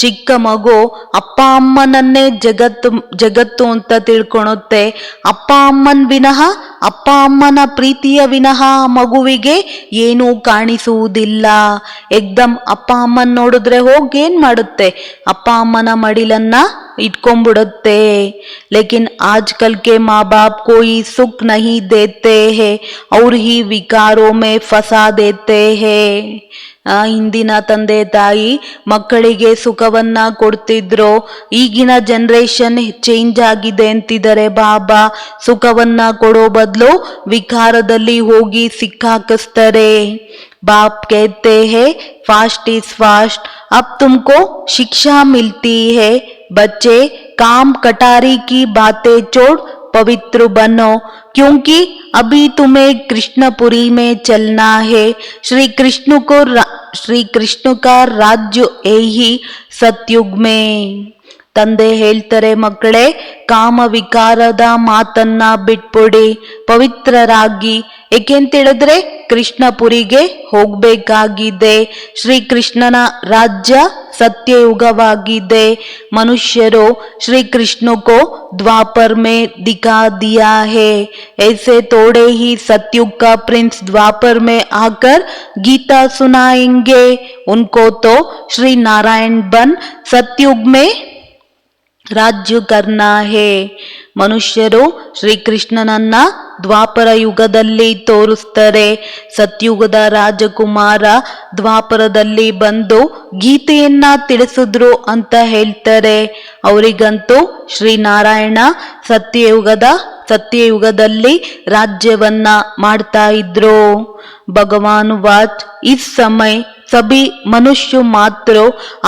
ಚಿಕ್ಕ ಮಗು ಅಪ್ಪ ಅಮ್ಮನನ್ನೇ ಜಗತ್ತು ಅಂತ ತಿಳ್ಕೊಳುತ್ತೆ. ಅಪ್ಪ ಅಮ್ಮನ ವಿನಃ, ಅಪ್ಪ ಅಮ್ಮನ ಪ್ರೀತಿಯ ವಿನಃ ಮಗುವಿಗೆ ಏನೂ ಕಾಣಿಸುವುದಿಲ್ಲ. ಏಕ್ದಮ್ ಅಪ್ಪ ಅಮ್ಮನ್ ನೋಡಿದ್ರೆ ಹೋಗಿ ಏನ್ ಮಾಡುತ್ತೆ, ಅಪ್ಪ ಅಮ್ಮನ ಮಡಿಲನ್ನ ಇಟ್ಕೊಂಡ್ಬಿಡುತ್ತೆ. लेकिन आजकल के माँ बाप कोई सुख नहीं देते हैं और ही विकारों में फंसा देते हैं. ಹಿಂದಿನ ತಂದೆ ತಾಯಿ ಮಕ್ಕಳಿಗೆ ಸುಖವನ್ನ ಕೊಡ್ತಿದ್ರು, ಈಗಿನ ಜನರೇಷನ್ ಚೇಂಜ್ ಆಗಿದೆ ಅಂತಿದ್ದಾರೆ ಬಾಬಾ. ಸುಖವನ್ನ ಕೊಡೋ ಬದಲು ವಿಕಾರದಲ್ಲಿ ಹೋಗಿ ಸಿಕ್ಕಾಕಿಸ್ತಾರೆ. बाप कहते हैं फास्ट इज फास्ट, अब तुमको शिक्षा मिलती है. बच्चे काम कटारी की बातें छोड़ पवित्र बनो, क्योंकि अभी तुम्हें कृष्णपुरी में चलना है. श्री कृष्ण का राज्य यही सतयुग में. ತಂದೆ ಹೇಳ್ತಾರೆ ಮಕ್ಕಳೇ, ಕಾಮ ವಿಕಾರದ ಮಾತನ್ನ ಬಿಟ್ಬಿಡಿ, ಪವಿತ್ರರಾಗಿ. ಏಕೆಂತ ಹೇಳಿದ್ರೆ ಕೃಷ್ಣಪುರಿಗೆ ಹೋಗ್ಬೇಕಾಗಿದೆ. ಶ್ರೀಕೃಷ್ಣನ ರಾಜ್ಯ ಸತ್ಯಯುಗವಾಗಿದೆ. ಮನುಷ್ಯರು ಶ್ರೀಕೃಷ್ಣ को द्वापर में दिखा दिया है, ऐसे थोड़े ही सतयुग का प्रिंस द्वापर में आकर गीता सुनाएंगे. उनको तो श्री नारायण बन सतयुग में ರಾಜ್ಯ ಕರ್ನಾ ಹೇ. ಮನುಷ್ಯರು ಶ್ರೀಕೃಷ್ಣನನ್ನ ದ್ವಾಪರ ಯುಗದಲ್ಲಿ ತೋರಿಸ್ತಾರೆ. ಸತ್ಯುಗದ ರಾಜಕುಮಾರ ದ್ವಾಪರದಲ್ಲಿ ಬಂದು ಗೀತೆಯನ್ನ ತಿಳಿಸಿದ್ರು ಅಂತ ಹೇಳ್ತಾರೆ. ಅವರಿಗಂತೂ ಶ್ರೀನಾರಾಯಣ ಸತ್ಯಯುಗದಲ್ಲಿ ರಾಜ್ಯವನ್ನ ಮಾಡ್ತಾ ಇದ್ರು. ಭಗವಾನ್ ವಾಚ್ इस समय सभी मनुष्य मात्र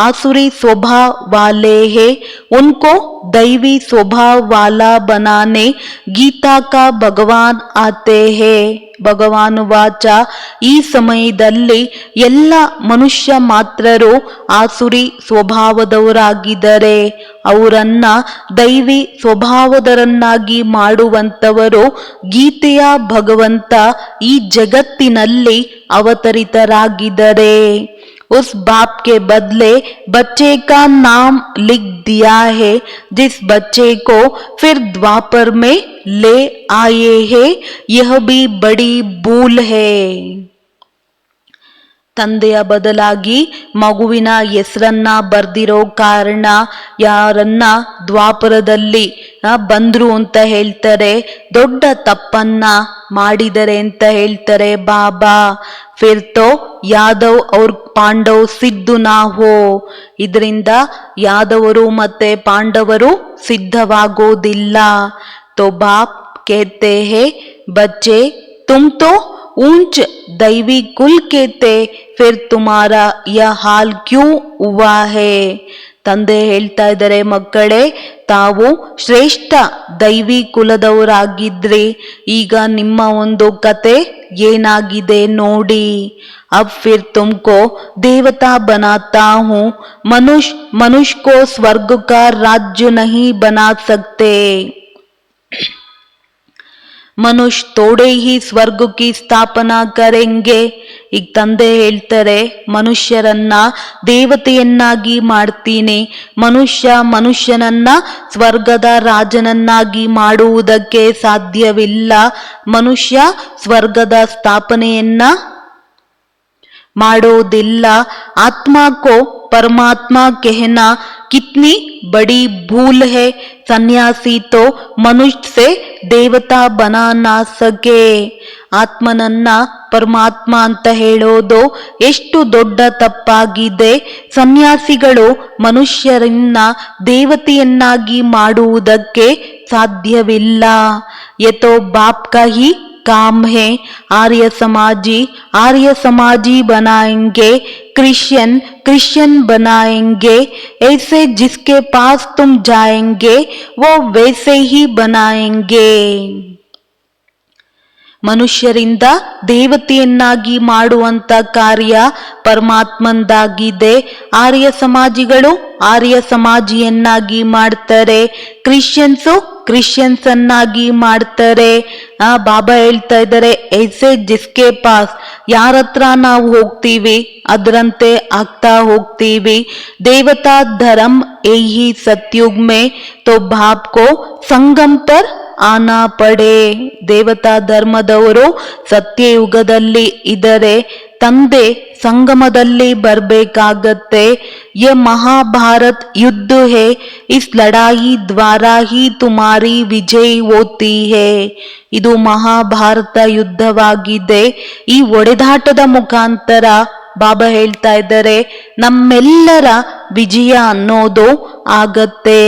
आसुरी स्वभाव वाले हैं, उनको दैवी स्वभाव वाला बनाने गीता का भगवान आते हैं. ಭಗವಾನ್ ವಾಚ ಈ ಸಮಯದಲ್ಲಿ ಎಲ್ಲ ಮನುಷ್ಯ ಮಾತ್ರರು ಆಸುರಿ ಸ್ವಭಾವದವರಾಗಿದ್ದಾರೆ. ಅವರನ್ನ ದೈವಿ ಸ್ವಭಾವದರನ್ನಾಗಿ ಮಾಡುವಂತವರು ಗೀತೆಯ ಭಗವಂತ ಈ ಜಗತ್ತಿನಲ್ಲಿ ಅವತರಿತರಾಗಿದ್ದಾರೆ. उस बाप के बदले बच्चे का नाम लिख दिया है, जिस बच्चे को फिर द्वापर में ले आए हैं, यह भी बड़ी भूल है. ತಂದೆಯ ಬದಲಾಗಿ ಮಗುವಿನ ಹೆಸರನ್ನ ಬರ್ದಿರೋ ಕಾರಣ ಯಾರನ್ನ ದ್ವಾಪರದಲ್ಲಿ ಬಂದ್ರು ಅಂತ ಹೇಳ್ತಾರೆ. ದೊಡ್ಡ ತಪ್ಪನ್ನ ಮಾಡಿದರೆ ಅಂತ ಹೇಳ್ತಾರೆ ಬಾಬಾ. ಫಿರ್ ತೋ ಯಾದವ್ ಅವ್ರ ಪಾಂಡವ್ ಸಿದ್ದು ನಾಹೋ. ಇದರಿಂದ ಯಾದವರು ಮತ್ತೆ ಪಾಂಡವರು ಸಿದ್ಧವಾಗೋದಿಲ್ಲ. ತೋ ಬಾಪ್ ಕೇತೆ ಹೇ ಬಚ್ಚೆ ತುಮ್ ತೋ ऊंच दैवी कुल के थे, फिर तुम्हारा यह हाल क्यों हुआ है. ತಂದೆ ಹೇಳ್ತಾ ಇದ್ದಾರೆ, ಮಕ್ಕಳೇ ತಾವು ಶ್ರೇಷ್ಠ ದೈವಿ ಕುಲದವರಾಗಿದ್ರಿ, ಈಗ ನಿಮ್ಮ ಒಂದು ಕತೆ ಏನಾಗಿದೆ ನೋಡಿ. अब फिर तुमको देवता बनाता हूँ, मनुष्य को स्वर्ग का राज्य नहीं बना सकते. ಮನುಷ್ಯ ತೋಡೆ ಹಿ ಸ್ವರ್ಗ ಕಿ ಸ್ಥಾಪನಾ ಕರೆಂಗೆ. ಈಗ ತಂದೆ ಹೇಳ್ತಾರೆ, ಮನುಷ್ಯರನ್ನ ದೇವತೆಯನ್ನಾಗಿ ಮಾಡ್ತೀನಿ, ಮನುಷ್ಯನನ್ನ ಸ್ವರ್ಗದ ರಾಜನನ್ನಾಗಿ ಮಾಡುವುದಕ್ಕೆ ಸಾಧ್ಯವಿಲ್ಲ. ಮನುಷ್ಯ ಸ್ವರ್ಗದ ಸ್ಥಾಪನೆಯನ್ನ ಮಾಡೋದಿಲ್ಲ. ಆತ್ಮ ಕೋ परमात्मा कहना कितनी बड़ी भूल है. सन्यासी तो मनुष्य से देवता बना ना सके. ಆತ್ಮನನ್ನ ಪರಮಾತ್ಮ ಅಂತ ಹೇಳೋದು ಎಷ್ಟು ದೊಡ್ಡ ತಪ್ಪಾಗಿದೆ. ಸನ್ಯಾಸಿಗಳು ಮನುಷ್ಯರನ್ನ ದೇವತೆಯನ್ನಾಗಿ ಮಾಡುವುದಕ್ಕೆ ಸಾಧ್ಯವಿಲ್ಲ. ಯತೋ ಬಾಪ್ ಕಾ ಹಿ काम है, आर्य समाजी बनाएंगे, क्रिश्चियन बनाएंगे. ऐसे जिसके पास तुम जाएंगे वो वैसे ही बनाएंगे. ಮನುಷ್ಯರಿಂದ ದೇವತೆಯನ್ನಾಗಿ ಮಾಡುವಂತ ಕಾರ್ಯ ಪರಮಾತ್ಮಂದಾಗಿದೆ. ಆರ್ಯ ಸಮಾಜಿಯನ್ನಾಗಿ ಮಾಡ್ತಾರೆ, ಕ್ರಿಶ್ಚಿಯನ್ಸ್ ಅನ್ನಾಗಿ ಮಾಡ್ತಾರೆ. ಬಾಬಾ ಹೇಳ್ತಾ ಇದ್ದಾರೆ, ಐಸೆ ಜಿಸ್ಕೆ ಪಾಸ್, ಯಾರ ಹತ್ರ ನಾವು ಹೋಗ್ತೀವಿ ಅದರಂತೆ ಆಗ್ತಾ ಹೋಗ್ತೀವಿ. ದೇವತಾ ಧರ್ಮ ಯಹಿ ಸತ್ಯುಗ್ ಮೇ ತೋ ಬಾಪ್ ಕೋ ಸಂಗಮ್ ಪರ್ ಆನಾ ಪಡೆ. ದೇವತಾ ಧರ್ಮದವರು ಸತ್ಯಯುಗದಲ್ಲಿ ಇದರೆ ತಂದೆ ಸಂಗಮದಲ್ಲಿ ಬರಬೇಕಾಗತ್ತೆ. ये महाभारत युद्ध है, इस लड़ाई द्वारा ही तुम्हारी विजय होती है. ಇದು ಮಹಾಭಾರತ ಯುದ್ಧವಾಗಿದೆ. ಈ ಒಡೆದಾಟದ ಮುಖಾಂತರ ಬಾಬಾ ಹೇಳ್ತಾ ಇದ್ದಾರೆ, ನಮ್ಮೆಲ್ಲರ ವಿಜಯ ಅನ್ನೋದು ಆಗತ್ತೆ.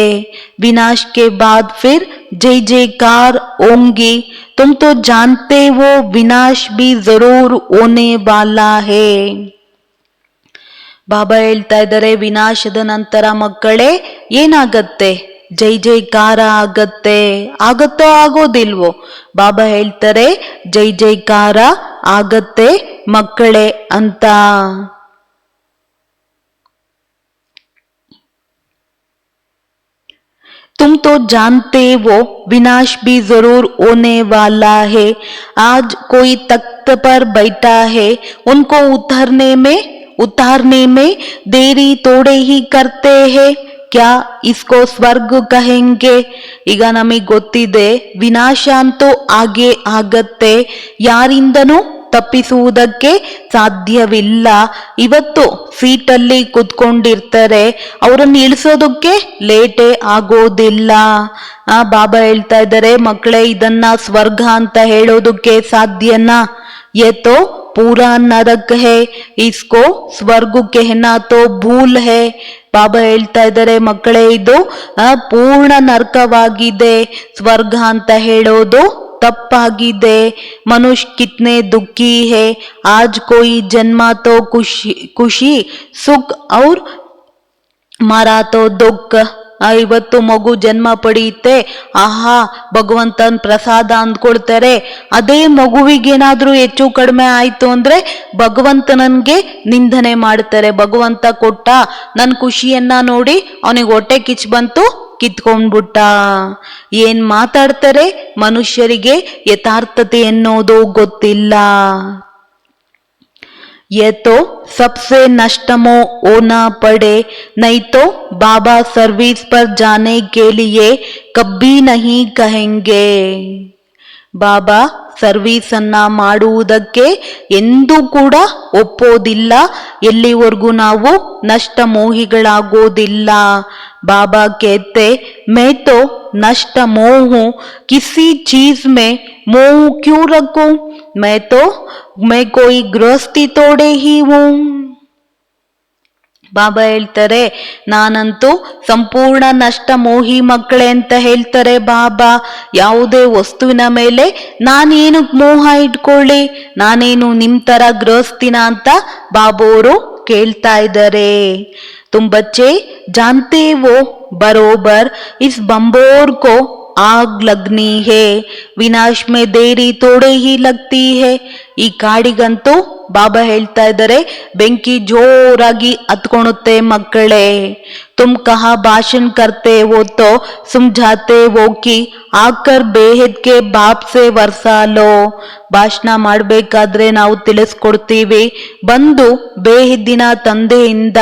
ವಿನಾಶ್ ಕೆ ಬಾದ್ ಫಿರ್ जय जयकार होंगी, तुम तो जानते हो विनाश भी जरूर होने वाला है. ಬಾಬಾ ಹೇಳ್ತಾ ಇದ್ದಾರೆ, ವಿನಾಶದ ನಂತರ ಮಕ್ಕಳೇ ಏನಾಗತ್ತೆ? ಜೈ ಜೈಕಾರ ಆಗತ್ತೆ. ಆಗತ್ತೋ ಆಗೋದಿಲ್ವೋ? ಬಾಬಾ ಹೇಳ್ತಾರೆ, ಜೈ ಜೈಕಾರ ಆಗತ್ತೆ ಮಕ್ಕಳೇ ಅಂತ. तुम तो जानते हो विनाश भी जरूर होने वाला है. आज कोई तख्त पर बैठा है, उनको उतारने में देरी थोड़े ही करते हैं. क्या इसको ಸ್ವರ್ಗ ಕಹೆಂಗೆ? ಈಗ ನಮಗೆ ಗೊತ್ತಿದೆ ವಿನಾಶ ಅಂತೂ ಆಗೇ ಆಗತ್ತೆ. ಯಾರಿಂದನೂ ತಪ್ಪಿಸುವುದಕ್ಕೆ ಸಾಧ್ಯವಿಲ್ಲ. ಇವತ್ತು ಸೀಟಲ್ಲಿ ಕುತ್ಕೊಂಡಿರ್ತಾರೆ, ಅವರನ್ನು ಇಳಿಸೋದಕ್ಕೆ ಲೇಟೇ ಆಗೋದಿಲ್ಲ. ಬಾಬಾ ಹೇಳ್ತಾ ಇದ್ದಾರೆ, ಮಕ್ಕಳೇ ಇದನ್ನ ಸ್ವರ್ಗ ಅಂತ ಹೇಳೋದಕ್ಕೆ ಸಾಧ್ಯನಾ? ये तो पूरा नरक है, इसको स्वर्ग कहना तो भूल है. ಬಾಬಾ ಹೇಳ್ತಾ ಇದ್ದಾರೆ, ಮಕ್ಕಳೇ ಇದು ಪೂರ್ಣ ನರಕವಾಗಿದೆ, ಸ್ವರ್ಗ ಅಂತ ಹೇಳೋದು ತಪ್ಪಾಗಿದೆ. ಮನುಷ್ಯ ಕಿತ್ನೆ ದುಃಖಿ ಹೇ, ಆಜ್ ಕೋಯಿ ಜನ್ಮ ತೋ ಖುಷಿ ಸುಖ ಔರ್ ಮರಾ ತೋ ದುಃಖ. ಇವತ್ತು ಮಗು ಜನ್ಮ ಪಡೆಯುತ್ತೆ, ಆಹಾ ಭಗವಂತನ ಪ್ರಸಾದ ಅಂದ್ಕೊಳ್ತಾರೆ. ಅದೇ ಮಗುವಿಗೇನಾದ್ರೂ ಹೆಚ್ಚು ಕಡಿಮೆ ಆಯ್ತು ಅಂದ್ರೆ ಭಗವಂತನನ್ಗೆ ನಿಂದನೆ ಮಾಡ್ತಾರೆ. ಭಗವಂತ ಕೊಟ್ಟ ನನ್ ಖುಷಿಯನ್ನ ನೋಡಿ ಅವನಿಗೆ ಹೊಟ್ಟೆ ಕಿಚ್ಚು ಬಂತು, ಕಿತ್ಕೊಂಡ್ಬಿಟ್ಟ. ಏನ್ ಮಾತಾಡ್ತಾರೆ, ಮನುಷ್ಯರಿಗೆ ಯಥಾರ್ಥತೆ ಎನ್ನೋದು ಗೊತ್ತಿಲ್ಲ. ये तो सबसे नष्टमो होना पड़े, नहीं तो बाबा सर्विस पर जाने के लिए कभी नहीं कहेंगे. ಬಾಬಾ ಸರ್ವಿಸ್ ಅನ್ನ ಮಾಡುವುದಕ್ಕೆ ಎಂದೂ ಕೂಡ ಒಪ್ಪೋದಿಲ್ಲ, ಎಲ್ಲಿವರೆಗೂ ನಾವು ನಷ್ಟ ಮೋಹಿಗಳಾಗೋದಿಲ್ಲ. बाबा कहते, मैं तो नष्ट मोह हूं, किसी चीज में मोह क्यों रखूं, मैं कोई गृहस्थी तोड़े ही हूं. ಬಾಬಾ ಹೇಳ್ತಾರೆ, ನಾನಂತೂ ಸಂಪೂರ್ಣ ನಷ್ಟ ಮೋಹಿ ಮಕ್ಕಳೇ ಅಂತ ಹೇಳ್ತಾರೆ ಬಾಬಾ. ಯಾವುದೇ ವಸ್ತುವಿನ ಮೇಲೆ ನಾನೇನು ಮೋಹ ಇಟ್ಕೊಳ್ಳಿ, ನಾನೇನು ನಿಮ್ ತರ ಗೃಹಸ್ಥಿನ ಅಂತ ಬಾಬೋರು ಕೇಳ್ತಾ ಇದ್ದಾರೆ. तुम बच्चे जानते वो बरोबर इस बम्बोर को आग लगनी है, विनाश में देरी थोड़े ही लगती है. ಈ ಕಾಡಿಗಂತೂ ಬಾಬಾ ಹೇಳ್ತಾ ಇದ್ದಾರೆ, ಬೆಂಕಿ ಜೋರಾಗಿ ಹತ್ಕೊಳುತ್ತೆ ಮಕ್ಕಳೇ. ತುಮ್ ಕಹಾ ಭಾಷಣ ಕರ್ತೆ ಹೋ ತೋ ಸಮझाते हो कि आकर बेहद के बाप से वर्षा लो. ಭಾಷಣ ಮಾಡ್ಬೇಕಾದ್ರೆ ನಾವು ತಿಳಿಸ್ಕೊಡ್ತೀವಿ, ಬಂದು ಬೇಹದ್ದಿನ ತಂದೆಯಿಂದ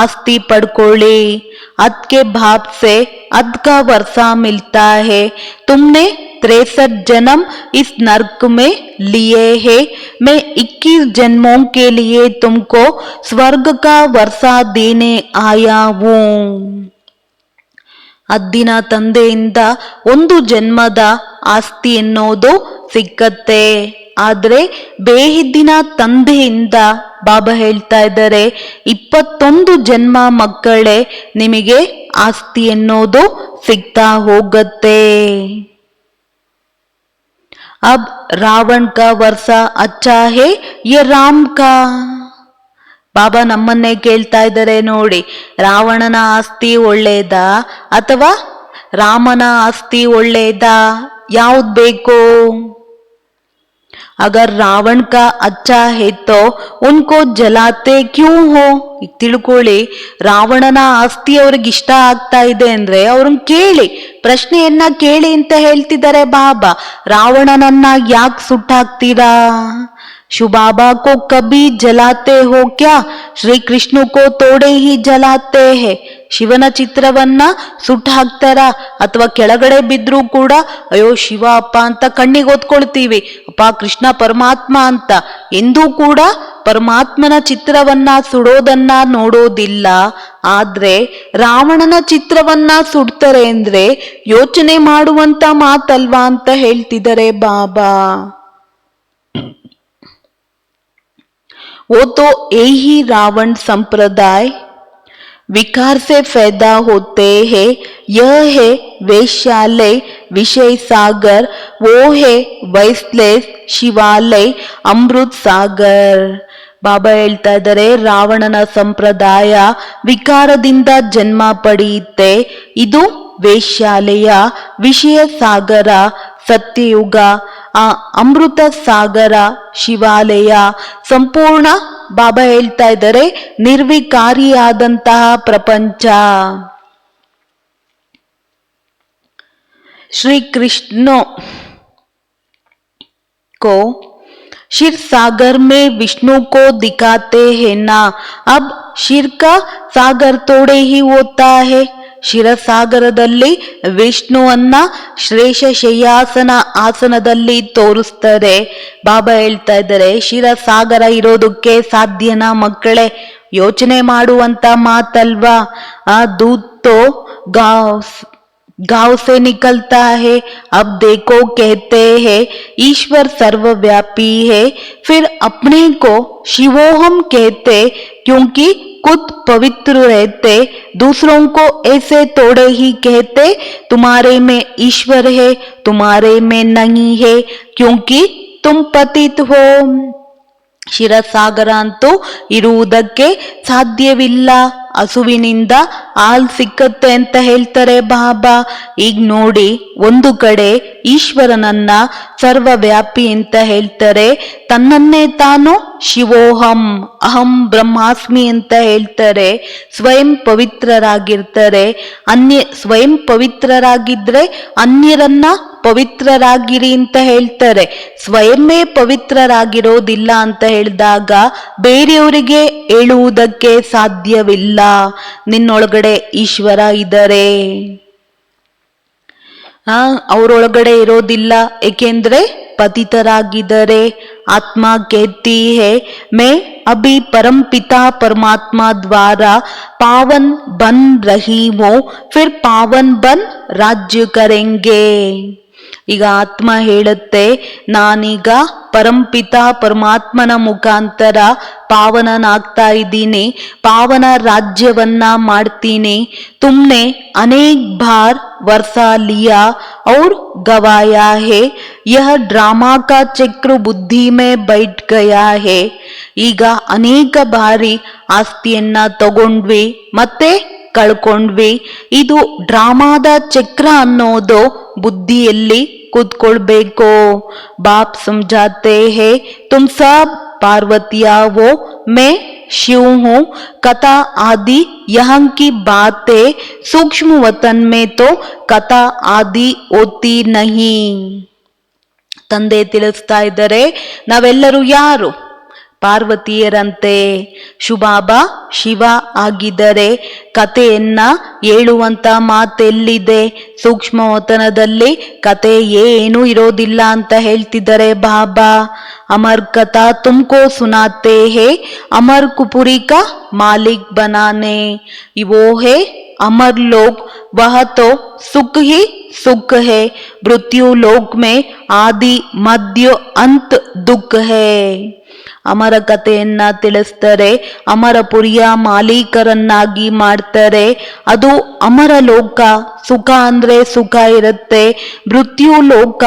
ಆಸ್ತಿ ಪಡ್ಕೊಳ್ಳಿ. ಅದ್ಕೆ ಬಾಪ್ ಸೆ ಅದ್ಕ वर्षा मिलता है. तुमने 63 जन्म इस नर्क में लिए हैं, मैं 21 जन्मों के लिए तुमको स्वर्ग का वर्षा देने आया हूं. ಅದ್ದಿನ ತಂದೆಯಿಂದ ಒಂದು ಜನ್ಮದ ಆಸ್ತಿ ಎನ್ನೋದು ಸಿಕ್ಕತ್ತೆ. ಆದ್ರೆ ಬೇಹಿದ್ದಿನ ತಂದೆಯಿಂದ ಬಾಬಾ ಹೇಳ್ತಾ ಇದ್ದಾರೆ, 21 ಜನ್ಮ ಮಕ್ಕಳೇ ನಿಮಗೆ ಆಸ್ತಿ ಎನ್ನೋದು ಸಿಗ್ತಾ ಹೋಗತ್ತೆ. अब रावण का वर्षा अच्छा है ये राम का. ಬಾಬಾ ನಮ್ಮನ್ನೇ ಕೇಳ್ತಾ ಇದ್ದಾರೆ ನೋಡಿ, ರಾವಣನ ಆಸ್ತಿ ಒಳ್ಳೇದಾ ಅಥವಾ ರಾಮನ ಆಸ್ತಿ ಒಳ್ಳೇದಾ, ಯಾವ್ದು ಬೇಕು? अगर रावण का अच्छा है तो उनको जलाते क्यों हो. ಈಗ ತಿಳ್ಕೊಳ್ಳಿ, ರಾವಣನ ಆಸ್ತಿ ಅವ್ರಿಗೆ ಇಷ್ಟ ಆಗ್ತಾ ಇದೆ ಅಂದ್ರೆ ಅವ್ರನ್ನ ಕೇಳಿ, ಪ್ರಶ್ನೆಯನ್ನ ಕೇಳಿ ಅಂತ ಹೇಳ್ತಿದ್ದಾರೆ ಬಾಬಾ. ರಾವಣನನ್ನ ಯಾಕೆ ಸುಟ್ಟಾಕ್ತೀರಾ? शिव बाबा को कभी जलाते हो क्या? श्री कृष्ण को तोड़े ही जलाते हैं. ಶಿವನ ಚಿತ್ರವನ್ನ ಸುಟ್ಟು ಹಾಕ್ತಾರ ಅಥವಾ ಕೆಳಗಡೆ ಬಿದ್ರೂ ಕೂಡ ಅಯ್ಯೋ ಶಿವ ಅಪ್ಪ ಅಂತ ಕಣ್ಣಿಗೆ ಒತ್ಕೊಳ್ತೀವಿ, ಅಪ್ಪ ಕೃಷ್ಣ ಪರಮಾತ್ಮ ಅಂತ. ಎಂದೂ ಕೂಡ ಪರಮಾತ್ಮನ ಚಿತ್ರವನ್ನ ಸುಡೋದನ್ನ ನೋಡೋದಿಲ್ಲ. ಆದ್ರೆ ರಾವಣನ ಚಿತ್ರವನ್ನ ಸುಡ್ತಾರೆ ಅಂದ್ರೆ ಯೋಚನೆ ಮಾಡುವಂತ ಮಾತಲ್ವಾ ಅಂತ ಹೇಳ್ತಿದ್ದಾರೆ ಬಾಬಾ. वो तो यही रावण संप्रदाय विकार से पैदा होते हैं. यह है वैश्यालय विषय सागर, वो है वैश्लेष शिवालय अमृत सागर. ಬಾಬಾ ಹೇಳ್ತಾ ಇದ್ದಾರೆ, ರಾವಣನ ಸಂಪ್ರದಾಯ ವಿಕಾರದಿಂದ ಜನ್ಮ ಪಡೆಯುತ್ತೆ. ಇದು ವೇಶ್ಯಾಲಯ, ವಿಷಯ ಸಾಗರ ಸತ್ಯಯುಗ, ಆ ಅಮೃತ ಸಾಗರ ಶಿವಾಲಯ, ಸಂಪೂರ್ಣ ಬಾಬಾ ಹೇಳ್ತಾ ಇದ್ದಾರೆ ನಿರ್ವಿಕಾರಿಯಾದಂತಹ ಪ್ರಪಂಚ. श्री कृष्ण को क्षीर सागर में विष्णु को दिखाते हैं ना. अब क्षीर का सागर थोड़े ही होता है, ಶಿರಸಾಗರದಲ್ಲಿ ವಿಷ್ಣುವನ್ನ ಶ್ರೇಷಶಯ್ಯಾಸನ ಆಸನದಲ್ಲಿ ತೋರಿಸ್ತಾರೆ. ಬಾಬಾ ಹೇಳ್ತಾ ಇದ್ದಾರೆ, ಶಿರಸಾಗರ ಇರೋದಕ್ಕೆ ಸಾಧ್ಯನಾ ಮಕ್ಕಳೇ? ಯೋಚನೆ ಮಾಡುವಂತ ಮಾತಲ್ವಾ? ಆ दूध तो गांव से निकलता है. अब देखो कहते हैं ईश्वर सर्वव्यापी है, फिर अपने को शिवोहम कहते क्योंकि खुद पवित्र रहते, दूसरों को ऐसे थोड़े ही कहते तुम्हारे में ईश्वर है, तुम्हारे में नहीं है क्योंकि तुम पतित हो. ಶಿರಸಾಗರ ಅಂತೂ ಇರುವುದಕ್ಕೆ ಸಾಧ್ಯವಿಲ್ಲ. ಹಸುವಿನಿಂದ ಹಾಲು ಸಿಕ್ಕತ್ತೆ ಅಂತ ಹೇಳ್ತಾರೆ ಬಾಬಾ. ಈಗ ನೋಡಿ, ಒಂದು ಕಡೆ ಈಶ್ವರನನ್ನ ಸರ್ವವ್ಯಾಪಿ ಅಂತ ಹೇಳ್ತಾರೆ, ತನ್ನನ್ನೇ ತಾನು ಶಿವೋಹಂ ಅಹಂ ಬ್ರಹ್ಮಾಸ್ಮಿ ಅಂತ ಹೇಳ್ತಾರೆ. ಸ್ವಯಂ ಪವಿತ್ರರಾಗಿರ್ತಾರೆ. ಸ್ವಯಂ ಪವಿತ್ರರಾಗಿದ್ರೆ ಅನ್ಯರನ್ನ ಪವಿತ್ರರಾಗಿರಿ ಅಂತ ಹೇಳ್ತಾರೆ. ಸ್ವಯಂವೇ ಪವಿತ್ರರಾಗಿರೋದಿಲ್ಲ ಅಂತ ಹೇಳಿದಾಗ ಬೇರೆಯವರಿಗೆ ಹೇಳುವುದಕ್ಕೆ ಸಾಧ್ಯವಿಲ್ಲ. ನಿನ್ನೊಳಗಡೆ ಈಶ್ವರ ಇದ್ದಾರೆ, ಅವರೊಳಗಡೆ ಇರೋದಿಲ್ಲ, ಏಕೆಂದ್ರೆ ಪತಿತರಾಗಿದ್ದಾರೆ. ಆತ್ಮ कहती है मैं अभी परम पिता परमात्मा द्वारा पावन बन रही हूँ, फिर पावन बन राज्य करेंगे. ಈಗ ಆತ್ಮ ಹೇಳುತ್ತೆ, ನಾನೀಗ ಪರಂಪಿತ ಪರಮಾತ್ಮನ ಮುಖಾಂತರ ಪಾವನನಾಗ್ತಾ ಇದ್ದೀನಿ, ಪಾವನ ರಾಜ್ಯವನ್ನ ಮಾಡ್ತೀನಿ. ತುಮ್ನೆ ಅನೇಕ್ ಬಾರ್ वर्षा लिया और गवाया है, यह ड्रामा का चक्र बुद्धि में बैठ गया है. ಈಗ ಅನೇಕ ಬಾರಿ ಆಸ್ತಿಯನ್ನ ತಗೊಂಡ್ವಿ, ಮತ್ತೆ ಕಳ್ಕೊಂಡ್ವಿ. ಇದು ಡ್ರಾಮಾದ ಚಕ್ರ ಅನ್ನೋದು ಬುದ್ಧಿಯಲ್ಲಿ ಕೂತ್ಕೊಳ್ಬೇಕು. ಬಾಪ್ ಸಮझाते हैं तुम सब पार्वतिया हो, मैं शिव हूँ. कथा आदि यहाँ की बातें सूक्ष्म वतन में तो कथा आदि होती नहीं. ತಂದೆ ತಿಳಿಸ್ತಾ ಇದ್ದಾರೆ, ನಾವೆಲ್ಲರೂ ಯಾರು? ಪಾರ್ವತಿಯರಂತೆ. ಶುಭಾಬಾ ಶಿವ ಆಗಿದ್ದರೆ ಕಥೆಯನ್ನ ಹೇಳುವಂತ ಮಾತೆಲ್ಲಿದೆ? ಸೂಕ್ಷ್ಮವತನದಲ್ಲಿ ಕತೆ ಏನೂ ಇರೋದಿಲ್ಲ ಅಂತ ಹೇಳ್ತಿದ್ದಾರೆ ಬಾಬಾ. ಅಮರ್ ಕಥಾ ತುಮಕೋ ಸುನಾತೆ ಹೇ, ಅಮರ್ ಕುಪುರಿ ಕಾ ಮಾಲಿಕ್ ಬನಾನೆ. ಇವೋ ಹೇ अमर लोक, वह तो सुख ही सुख है. मृत्यु लोक में आदि मध्य अंत दुख है. ಅಮರ ಕಥೆಯನ್ನ ತಿಳಿಸ್ತಾರೆ, ಅಮರಪುರಿಯ ಮಾಲೀಕರನ್ನಾಗಿ ಮಾಡ್ತಾರೆ. ಅದು ಅಮರ ಲೋಕ, ಸುಖ ಅಂದ್ರೆ ಸುಖ ಇರುತ್ತೆ. ಮೃತ್ಯು ಲೋಕ,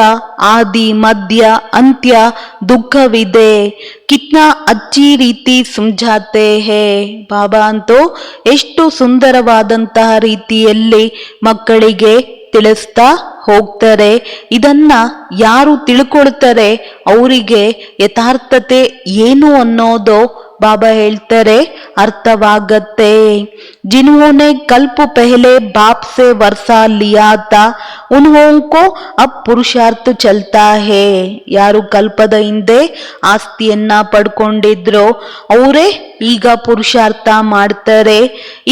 ಆದಿ ಮಧ್ಯ ಅಂತ್ಯ ದುಃಖವಿದೆ. ಕಿತ್ನಾ ಅಚ್ಚಿ ರೀತಿ ಸಮझाते हैं. ಬಾಬಾ ಅಂತೂ ಎಷ್ಟು ಸುಂದರವಾದಂತಹ ರೀತಿಯಲ್ಲಿ ಮಕ್ಕಳಿಗೆ ತಿಳಿಸ್ತಾ ಹೋಗ್ತಾರೆ. ಇದನ್ನ ಯಾರು ತಿಳ್ಕೊಳ್ತಾರೆ ಅವರಿಗೆ ಯಥಾರ್ಥತೆ ಏನು ಅನ್ನೋದು ಬಾಬಾ ಹೇಳ್ತಾರೆ ಅರ್ಥವಾಗತ್ತೆ. जिन्होंने कल्प पहले बाप से वर्षा लिया था उन्होंने अब पुरुषार्थ चलता है. ಯಾರು ಕಲ್ಪದ ಹಿಂದೆ ಆಸ್ತಿಯನ್ನ ಪಡ್ಕೊಂಡಿದ್ರು ಅವರೇ ಈಗ ಪುರುಷಾರ್ಥ ಮಾಡ್ತಾರೆ.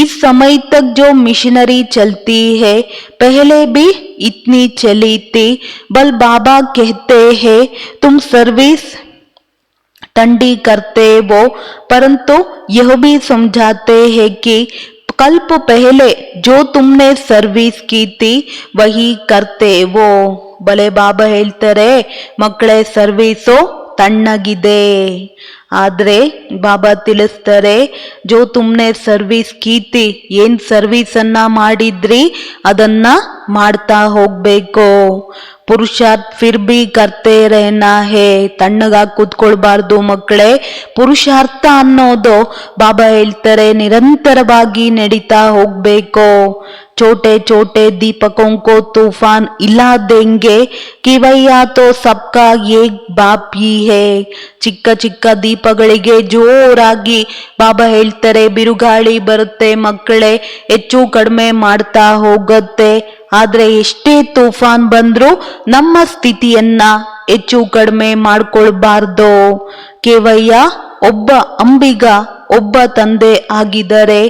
इस समय तक जो मिशनरी चलती है पहले भी इतनी चली थी. बल बाबा कहते हैं तुम सर्विस ठंडी करते वो, परंतु यह भी समझाते हैं कि कल्प पहले जो तुमने सर्विस की थी वही करते वो. ಬಲೆ ಬಾಬಾ ಹೇಳ್ತಾರೆ, ಮಕ್ಕಳೇ ಸರ್ವೀಸು ತಣ್ಣಗಿದೆ. ಆದ್ರೆ ಬಾಬಾ ತಿಳಿಸ್ತಾರೆ, ಜೋ ತುಮ್ನೆ ಸರ್ವಿಸ್ ಕೀತಿ, ಏನ್ ಸರ್ವಿಸ್ ಅನ್ನ ಮಾಡಿದ್ರಿ ಅದನ್ನ ಮಾಡ್ತಾ ಹೋಗ್ಬೇಕು. ಪುರುಷಾರ್ಥ ಫಿರ್ ಬಿ ಕರ್ತೆ ರೆಹನಾ ಹೇ. ತಣ್ಣಗಾಗಿ ಕೂತ್ಕೊಳ್ಬಾರ್ದು ಮಕ್ಕಳೇ. ಪುರುಷಾರ್ಥ ಅನ್ನೋದು ಬಾಬಾ ಹೇಳ್ತಾರೆ ನಿರಂತರವಾಗಿ ನಡೀತಾ ಹೋಗ್ಬೇಕು. छोटे छोटे दीपकों को तूफान हिला देंगे कि भैया तो सबका एक बाप ही है. ಚಿಕ್ಕ ಚಿಕ್ಕ ದೀಪಗಳಿಗೆ ಜೋರಾಗಿ ಬಾಬಾ ಹೇಳ್ತಾರೆ ಬಿರುಗಾಳಿ ಬರುತ್ತೆ ಮಕ್ಕಳೇ, ಹೆಚ್ಚು ಕಡಿಮೆ ಮಾಡ್ತಾ ಹೋಗುತ್ತೆ. ಆದ್ರೆ ಎಷ್ಟೇ ತೂಫಾನ್ ಬಂದ್ರೂ ನಮ್ಮ ಸ್ಥಿತಿಯನ್ನ ಹೆಚ್ಚು ಕಡಿಮೆ ಮಾಡ್ಕೊಳ್ಬಾರ್ದು. ಕೇವಯ್ಯ ಒಬ್ಬ ಅಂಬಿಗ ಒಬ್ಬ ತಂದೆ ಆಗಿದ್ದಾರೆ.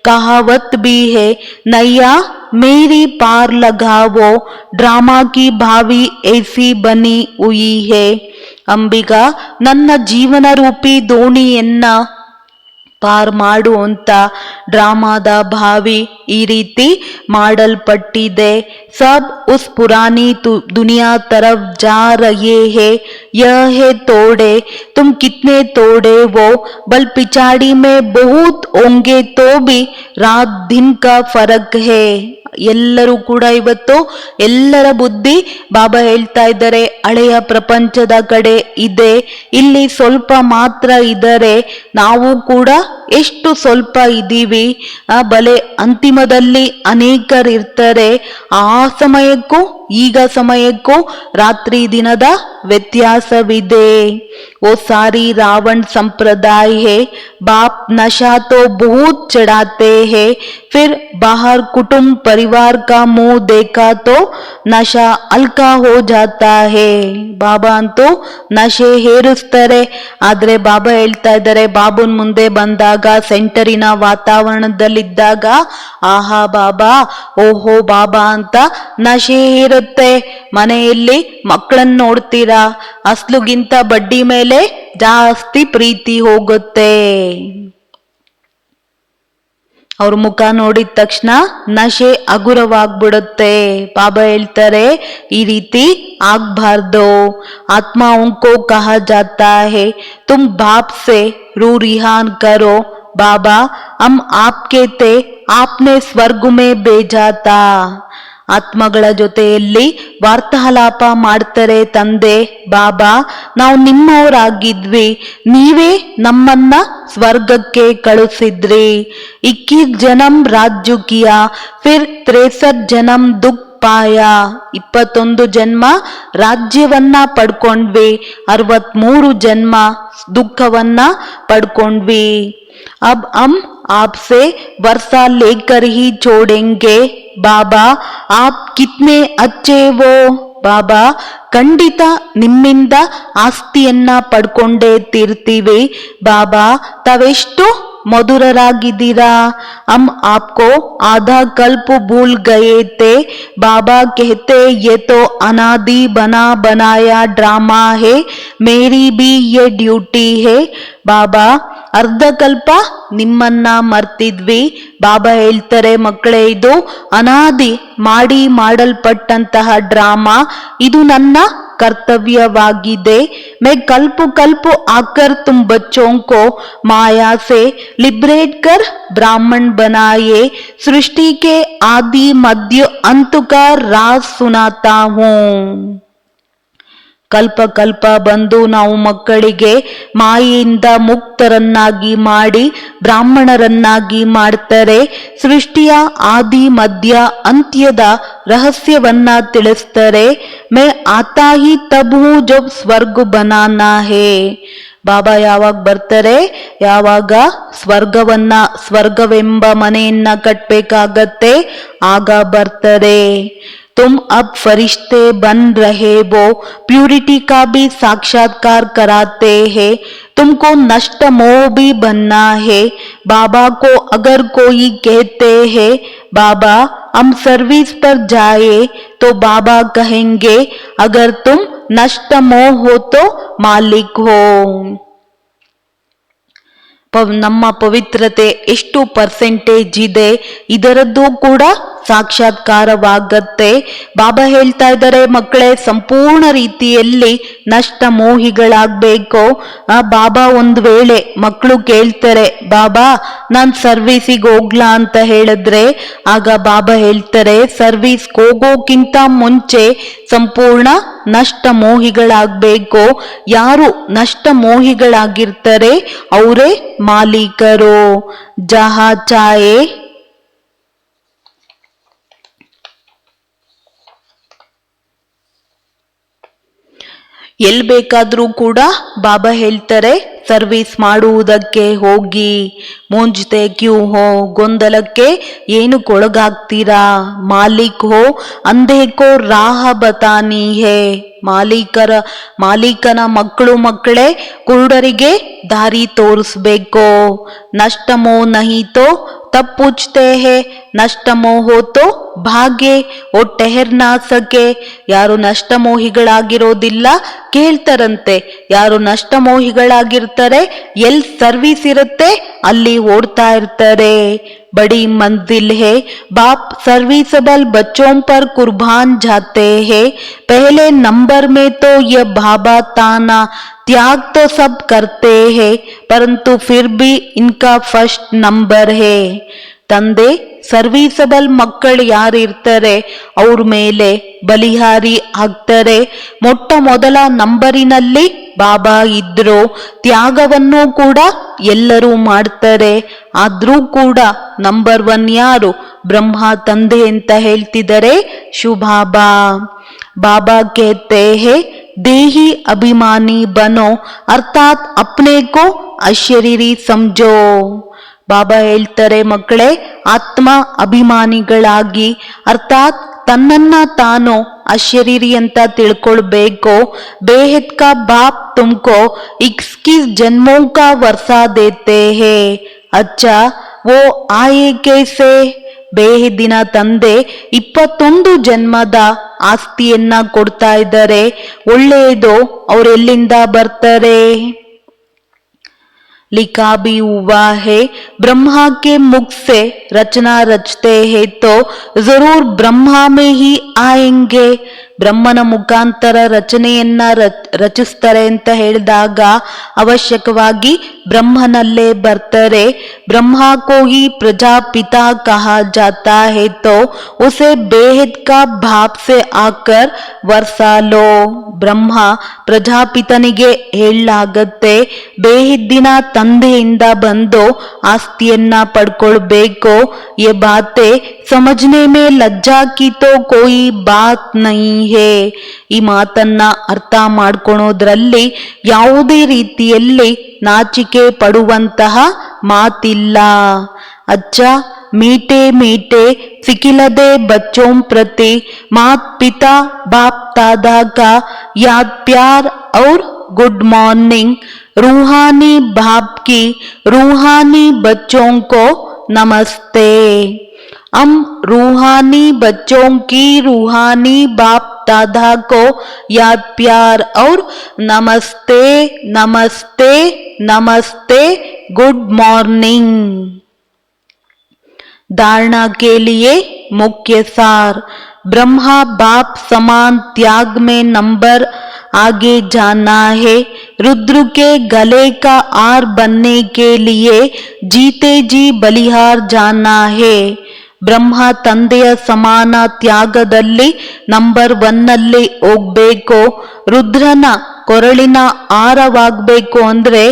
ಕಹಾವತ್ ಬಿ ಹೇ ನಯ್ಯಾ ಮೇರಿ ಪಾರ್ ಲಗಾವೋ ಡ್ರಾಮಾ ಕಿ ಭಾವಿ ಏಸಿ ಬನಿ ಹುಯಿ ಹೇ. ಅಂಬಿಗಾ, ನನ್ನ ಜೀವನ ರೂಪಿ ದೋಣಿಯನ್ನ ಪಾರ್ ಮಾಡು ಅಂತ ಡ್ರಾಮಾದ ಭಾವಿ ಈ ರೀತಿ ಮಾಡಲ್ಪಟ್ಟಿದೆ. ಸಬ್ ಉಸ್ ಪುರಾನಿ ದುನಿಯಾ ತರಫ್ ಜಾ ರಹೆ ಹೇ, ಯಹ ಹೇ ತೋಡೆ ತುಮ್ ಕಿತ್ನೆ ತೋಡೆ ವೋ, ಬಲ್ ಪಿಚಾಡಿ ಮೇ ಬಹುತ್ ಹೋಂಗೆ ತೋ ಬಿ ರಾತ್ ದಿನ್ ಕಾ ಫರಕ್ ಹೇ. ಎಲ್ಲರೂ ಕೂಡ ಇವತ್ತು ಎಲ್ಲರ ಬುದ್ಧಿ ಬಾಬಾ ಹೇಳ್ತಾ ಇದ್ದಾರೆ ಹಳೆಯ ಪ್ರಪಂಚದ ಕಡೆ ಇದೆ, ಇಲ್ಲಿ ಸ್ವಲ್ಪ ಮಾತ್ರ ಇದ್ದಾರೆ, ನಾವು ಕೂಡ ಎಷ್ಟು ಸ್ವಲ್ಪ ಇದ್ದೀವಿ. ಬಲೆ ಅಂತಿಮದಲ್ಲಿ ಅನೇಕರಿರ್ತಾರೆ. ಆ ಸಮಯಕ್ಕೂ ಈಗ ಸಮಯಕ್ಕೂ ರಾತ್ರಿ ದಿನದ ವ್ಯತ್ಯಾಸವಿದೆ. वो सारी रावण संप्रदाय है, बाप नशा तो बहुत चढ़ाते हैं, फिर बाहर कुटुंब परिवार का मुंह देखा तो नशा हल्का हो जाता है. ಬಾಬಾ ಅಂತೂ ನಶೆ ಹೇರಿಸ್ತಾರೆ. ಆದ್ರೆ ಬಾಬಾ ಹೇಳ್ತಾ ಇದ್ದಾರೆ ಬಾಬುನ್ ಮುಂದೆ ಬಂದಾಗ, ಸೆಂಟರಿನ ವಾತಾವರಣದಲ್ಲಿದ್ದಾಗ ಆಹಾ ಬಾಬಾ ಓಹೋ ಬಾಬಾ ಅಂತ ನಶೆ ಹೇರುತ್ತೆ. ಮನೆಯಲ್ಲಿ ಮಕ್ಕಳನ್ನ ನೋಡ್ತೀರಾ, ಅಸ್ಲುಗಿಂತ ಬಡ್ಡಿ ಮೇಲೆ ಜಾಸ್ತಿ ಪ್ರೀತಿ ಹೋಗುತ್ತೆ. ಅವ್ರ ಮುಖ ನೋಡಿದ ತಕ್ಷಣ ನಶೆ ಹಗುರವಾಗ್ಬಿಡುತ್ತೆ. ಬಾಬಾ ಹೇಳ್ತಾರೆ ಈ ರೀತಿ ಆಗ್ಬಾರ್ದು. ಆತ್ಮ ಉಂಕೋ ಕಹಾ ಜಾತಾ ಹೇ ತುಮ್ ಬಾಪ್ ಸೆ ರೂ ರಿಹಾನ್ ಕರೋ, ಬಾಬಾ ಹಮ್ ಆಪ್ಕೆ ತೆ ಆಪ್ನೆ ಸ್ವರ್ಗ ಮೇ ಬೇಜಾತಾ. ಆತ್ಮಗಳ ಜೊತೆಯಲ್ಲಿ ವಾರ್ತಾಲಾಪ ಮಾಡ್ತಾರೆ ತಂದೆ ಬಾಬಾ, ನಾವು ನಿಮ್ಮವರಾಗಿದ್ವಿ, ನೀವೇ ನಮ್ಮನ್ನ ಸ್ವರ್ಗಕ್ಕೆ ಕಳುಹಿಸಿದ್ರಿ. 21 ಜನ್ಮ ರಾಜ್ಯ ಕಿಯಾ, ಫಿರ್ 63 ಜನ್ಮ ದುಃಖ ಪಾಯ. 21 ಜನ್ಮ ರಾಜ್ಯವನ್ನ ಪಡ್ಕೊಂಡ್ವಿ, 63 ಜನ್ಮ ದುಃಖವನ್ನ ಪಡ್ಕೊಂಡ್ವಿ. अब हम आपसे वर्षा लेकर ही छोड़ेंगे, ಬಾಬಾ ಆಪ್ ಕಿತ್ನೆ ಅಚ್ಚೆ ವೋ. ಬಾಬಾ ಖಂಡಿತ ನಿಮ್ಮಿಂದ ಆಸ್ತಿಯನ್ನ ಪಡ್ಕೊಂಡೇ ತೀರ್ತೀವಿ. ಬಾಬಾ ತಾವೆಷ್ಟು ಮಧುರರಾಗಿದ್ದೀರಾ. ಹಮ್ ಆಪ್ಕೋ ಆಧಾ ಕಲ್ಪ ಭೂಲ್ ಗಯೇ ತೆ, ಬಾಬಾ कहते ये तो अनादि बना बनाया ड्रामा है, मेरी भी ये ಡ್ಯೂಟಿ है. ಬಾಬಾ ಅರ್ಧ ಕಲ್ಪ ನಿಮ್ಮನ್ನ ಮರ್ತಿದ್ವಿ. ಬಾಬಾ ಹೇಳ್ತಾರೆ ಮಕ್ಕಳೇ, ಇದು ಅನಾದಿ ಮಾಡಿ ಮಾಡಲ್ಪಟ್ಟಂತಹ ಡ್ರಾಮಾ, ಇದು ನನ್ನ कर्तव्यवाಗಿದೆ. मैं कल्प कल्प आकर तुम बच्चों को माया से लिबरेट कर ब्राह्मण बनाए, सृष्टि के आदि मध्य अंत का राज सुनाता हूँ. ಕಲ್ಪ ಕಲ್ಪ ಬಂದು ನಾವು ಮಕ್ಕಳಿಗೆ ಮಾಯೆಯಿಂದ ಮುಕ್ತರನ್ನಾಗಿ ಮಾಡಿ ಬ್ರಾಹ್ಮಣರನ್ನಾಗಿ ಮಾಡ್ತಾರೆ. ಸೃಷ್ಟಿಯ ಆದಿ ಮಧ್ಯ ಅಂತ್ಯದ ರಹಸ್ಯವನ್ನ ತಿಳಿಸ್ತಾರೆ. ಮೇ ಆತಾ ಹಿ ತಬ್ ಹೂಂ ಜಬ್ ಸ್ವರ್ಗ ಬನಾನಾ ಹೇ. ಬಾಬಾ ಯಾವಾಗ ಬರ್ತಾರೆ, ಯಾವಾಗ ಸ್ವರ್ಗವೆಂಬ ಮನೆಯನ್ನ ಕಟ್ಬೇಕಾಗತ್ತೆ ಆಗ ಬರ್ತಾರೆ. तुम अब फरिश्ते बन रहे वो, प्यूरिटी का भी साक्षात्कार कराते हैं. तुमको नष्ट मोह भी बनना है. बाबा को अगर कोई कहते हैं बाबा हम सर्विस पर जाए, तो बाबा कहेंगे अगर तुम नष्ट मोह हो तो मालिक हो. ನಮ್ಮ ಪವಿತ್ರತೆ ಎಷ್ಟು ಪರ್ಸೆಂಟೇಜ್ ಇದೆ ಇದರದ್ದು ಕೂಡ ಸಾಕ್ಷಾತ್ಕಾರವಾಗತ್ತೆ. ಬಾಬಾ ಹೇಳ್ತಾ ಇದ್ದಾರೆ ಮಕ್ಕಳೇ, ಸಂಪೂರ್ಣ ರೀತಿಯಲ್ಲಿ ನಷ್ಟ ಮೋಹಿಗಳಾಗಬೇಕು. ಬಾಬಾ ಒಂದು ವೇಳೆ ಮಕ್ಕಳು ಕೇಳ್ತಾರೆ ಬಾಬಾ ನಾನ್ ಸರ್ವಿಸಿಗೆ ಹೋಗ್ಲಾ ಅಂತ ಹೇಳಿದ್ರೆ, ಆಗ ಬಾಬಾ ಹೇಳ್ತಾರೆ ಸರ್ವಿಸ್ಗೆ ಹೋಗೋಕ್ಕಿಂತ ಮುಂಚೆ ಸಂಪೂರ್ಣ ನಷ್ಟ ಮೋಹಿಗಳಾಗಬೇಕು. ಯಾರು ನಷ್ಟ ಮೋಹಿಗಳಾಗಿರ್ತಾರೆ ಅವರೇ ಮಾಲೀಕರು. ಜಹಾ ಚಾಯೆ ಎಲ್ ಬೇಕಾದ್ರೂ ಕೂಡ ಬಾಬಾ ಹೇಳ್ತಾರೆ ಸರ್ವಿಸ್ ಮಾಡುವುದಕ್ಕೆ ಹೋಗಿ. ಮೂಂಜ್ತೆ ಕ್ಯೂ ಹೋ, ಗೊಂದಲಕ್ಕೆ ಏನಕ್ಕೊಳಗಾಗ್ತೀರಾ? ಮಾಲೀಕ್ ಹೋ ಅಂಧೇ ಕೋ ರಾಹ ಬತಾನಿ ಹೇ. ಮಾಲೀಕನ ಮಕ್ಕಳೇ ಕುರುಡರಿಗೆ ದಾರಿ ತೋರಿಸ್ಬೇಕು. ನಷ್ಟಮೋ ನಹಿ ತೋ ತಬ್ ಪೂಚ್ತೆ ಹೇ, ನಷ್ಟಮೋ ಹೋ ತೋ ಭಾಗೆ ಓ ಟೆಹರ್ ನಾ ಸಕೆ. ಯಾರು ನಷ್ಟಮೋಹಿಗಳಾಗಿರೋದಿಲ್ಲ ಕೇಳ್ತಾರಂತೆ, ಯಾರು ನಷ್ಟಮೋಹಿಗಳಾಗಿರ್ತಾರೆ ಎಲ್ ಸರ್ವಿಸ್ ಇರುತ್ತೆ ಅಲ್ಲಿ ಓಡ್ತಾ ಇರ್ತಾರೆ. बड़ी मंजिल है, बाप सर्विसेबल बच्चों पर कुर्बान जाते हैं. पहले नंबर में तो ये बाबा ताना त्याग तो सब करते हैं, परंतु फिर भी इनका फर्स्ट नंबर है. ತಂದೆ ಸರ್ವಿಸಬಲ್ ಮಕ್ಕಳು ಯಾರು ಇರ್ತಾರೆ ಅವ್ರ ಮೇಲೆ ಬಲಿಹಾರಿ ಆಗ್ತಾರೆ. ಮೊಟ್ಟ ಮೊದಲ ನಂಬರಿನಲ್ಲಿ ಬಾಬಾ ಇದ್ರು. ತ್ಯಾಗವನ್ನು ಕೂಡ ಎಲ್ಲರೂ ಮಾಡ್ತಾರೆ. ಆದ್ರೂ ಕೂಡ ನಂಬರ್ 1 ಯಾರು? ಬ್ರಹ್ಮ ತಂದೆ ಅಂತ ಹೇಳ್ತಿದ್ದಾರೆ ಶಿವಬಾಬಾ. ಬಾಬಾ कहते हैं देही अभिमानी बनो, अर्थात अपने को अशरीरी समझो. ಬಾಬಾ ಹೇಳ್ತಾರೆ, ಮಕ್ಕಳೇ ಆತ್ಮ ಅಭಿಮಾನಿಗಳಾಗಿ, ಅರ್ಥಾತ್ ತನ್ನನ್ನ ತಾನು ಅಶರೀರಿ ಅಂತ ತಿಳ್ಕೊಳ್ಬೇಕು. ಬೇಹದ್ ಕಾ ಬಾಪ್ ತುಮ್ಕೋ 21 ಜನ್ಮೋं का वर्षा देते हैं. ಅಚ್ಚಾ ವೋ ಆಯೇ ಕೈಸೆ? ಬೇಹದ್ದಿನ ತಂದೆ 21 ಜನ್ಮದ ಆಸ್ತಿಯನ್ನ ಕೊಡ್ತಾ ಇದ್ದಾರೆ. ಒಳ್ಳೆಯದು, ಅವರೆಲ್ಲಿಂದ ಬರ್ತಾರೆ? लिखा भी हुआ है, ब्रह्मा के मुख से रचना रचते हैं तो जरूर ब्रह्मा में ही आएंगे. ಬ್ರಹ್ಮನ ಮುಖಾಂತರ ರಚನೆಯನ್ನ ರಚಿಸ್ತಾರೆ ಅಂತ ಹೇಳಿದಾಗ ಅವಶ್ಯಕವಾಗಿ ಬ್ರಹ್ಮನಲ್ಲೇ ಬರ್ತಾರೆ. ಬ್ರಹ್ಮ ಕೋ ಹಿ ಪ್ರಜಾಪಿತಾ ಕಹಾ ಜಾತಾ ಹೈ ತೋ ಉಸೆ ಬೇಹದ್ ಕಾ ಭಾಪ್ ಸೆ ಆಕರ್ ವರ್ಸಾಲೋ. ಬ್ರಹ್ಮ ಪ್ರಜಾಪಿತನಿಗೆ ಹೇಳಲಾಗತ್ತೆ, ಬೇಹದ್ದಿನ ತಂದೆಯಿಂದ ಬಂದು ಆಸ್ತಿಯನ್ನ ಪಡ್ಕೊಳ್ಬೇಕು. ये बातें समझने में लज्जा की तो कोई बात नहीं है. ಈ ಮಾತನ್ನ ಅರ್ಥ ಮಾಡ್ಕೊಳೋದ್ರಲ್ಲಿ ಯಾವುದೇ ರೀತಿಯಲ್ಲಿ ನಾಚಿಕೆ ಪಡುವಂತಹ ಮಾತಿಲ್ಲ. ಅಚ್ಚ मीठे मीठे सिखिलदे बच्चों प्रति मात पिता बाप दादा का याद प्यार और गुड मॉर्निंग. रूहानी बाप की रूहानी बच्चों को नमस्ते. हम रूहानी बच्चों की रूहानी बाप दादा को याद प्यार और नमस्ते नमस्ते नमस्ते गुड मॉर्निंग. धारणा के लिए मुख्य सार. ब्रह्मा बाप समान त्याग में नंबर आगे जाना है. रुद्र के गले का आर बनने के लिए जीते जी बलिहार जाना है. ಬ್ರಹ್ಮ ತಂದೆಯ ಸಮಾನ ತ್ಯಾಗದಲ್ಲಿ ನಂಬರ್ 1ನಲ್ಲಿ ಹೋಗ್ಬೇಕು. ರುದ್ರನ ಕೊರಳಿನ ಆರವಾಗಬೇಕು ಅಂದ್ರೆ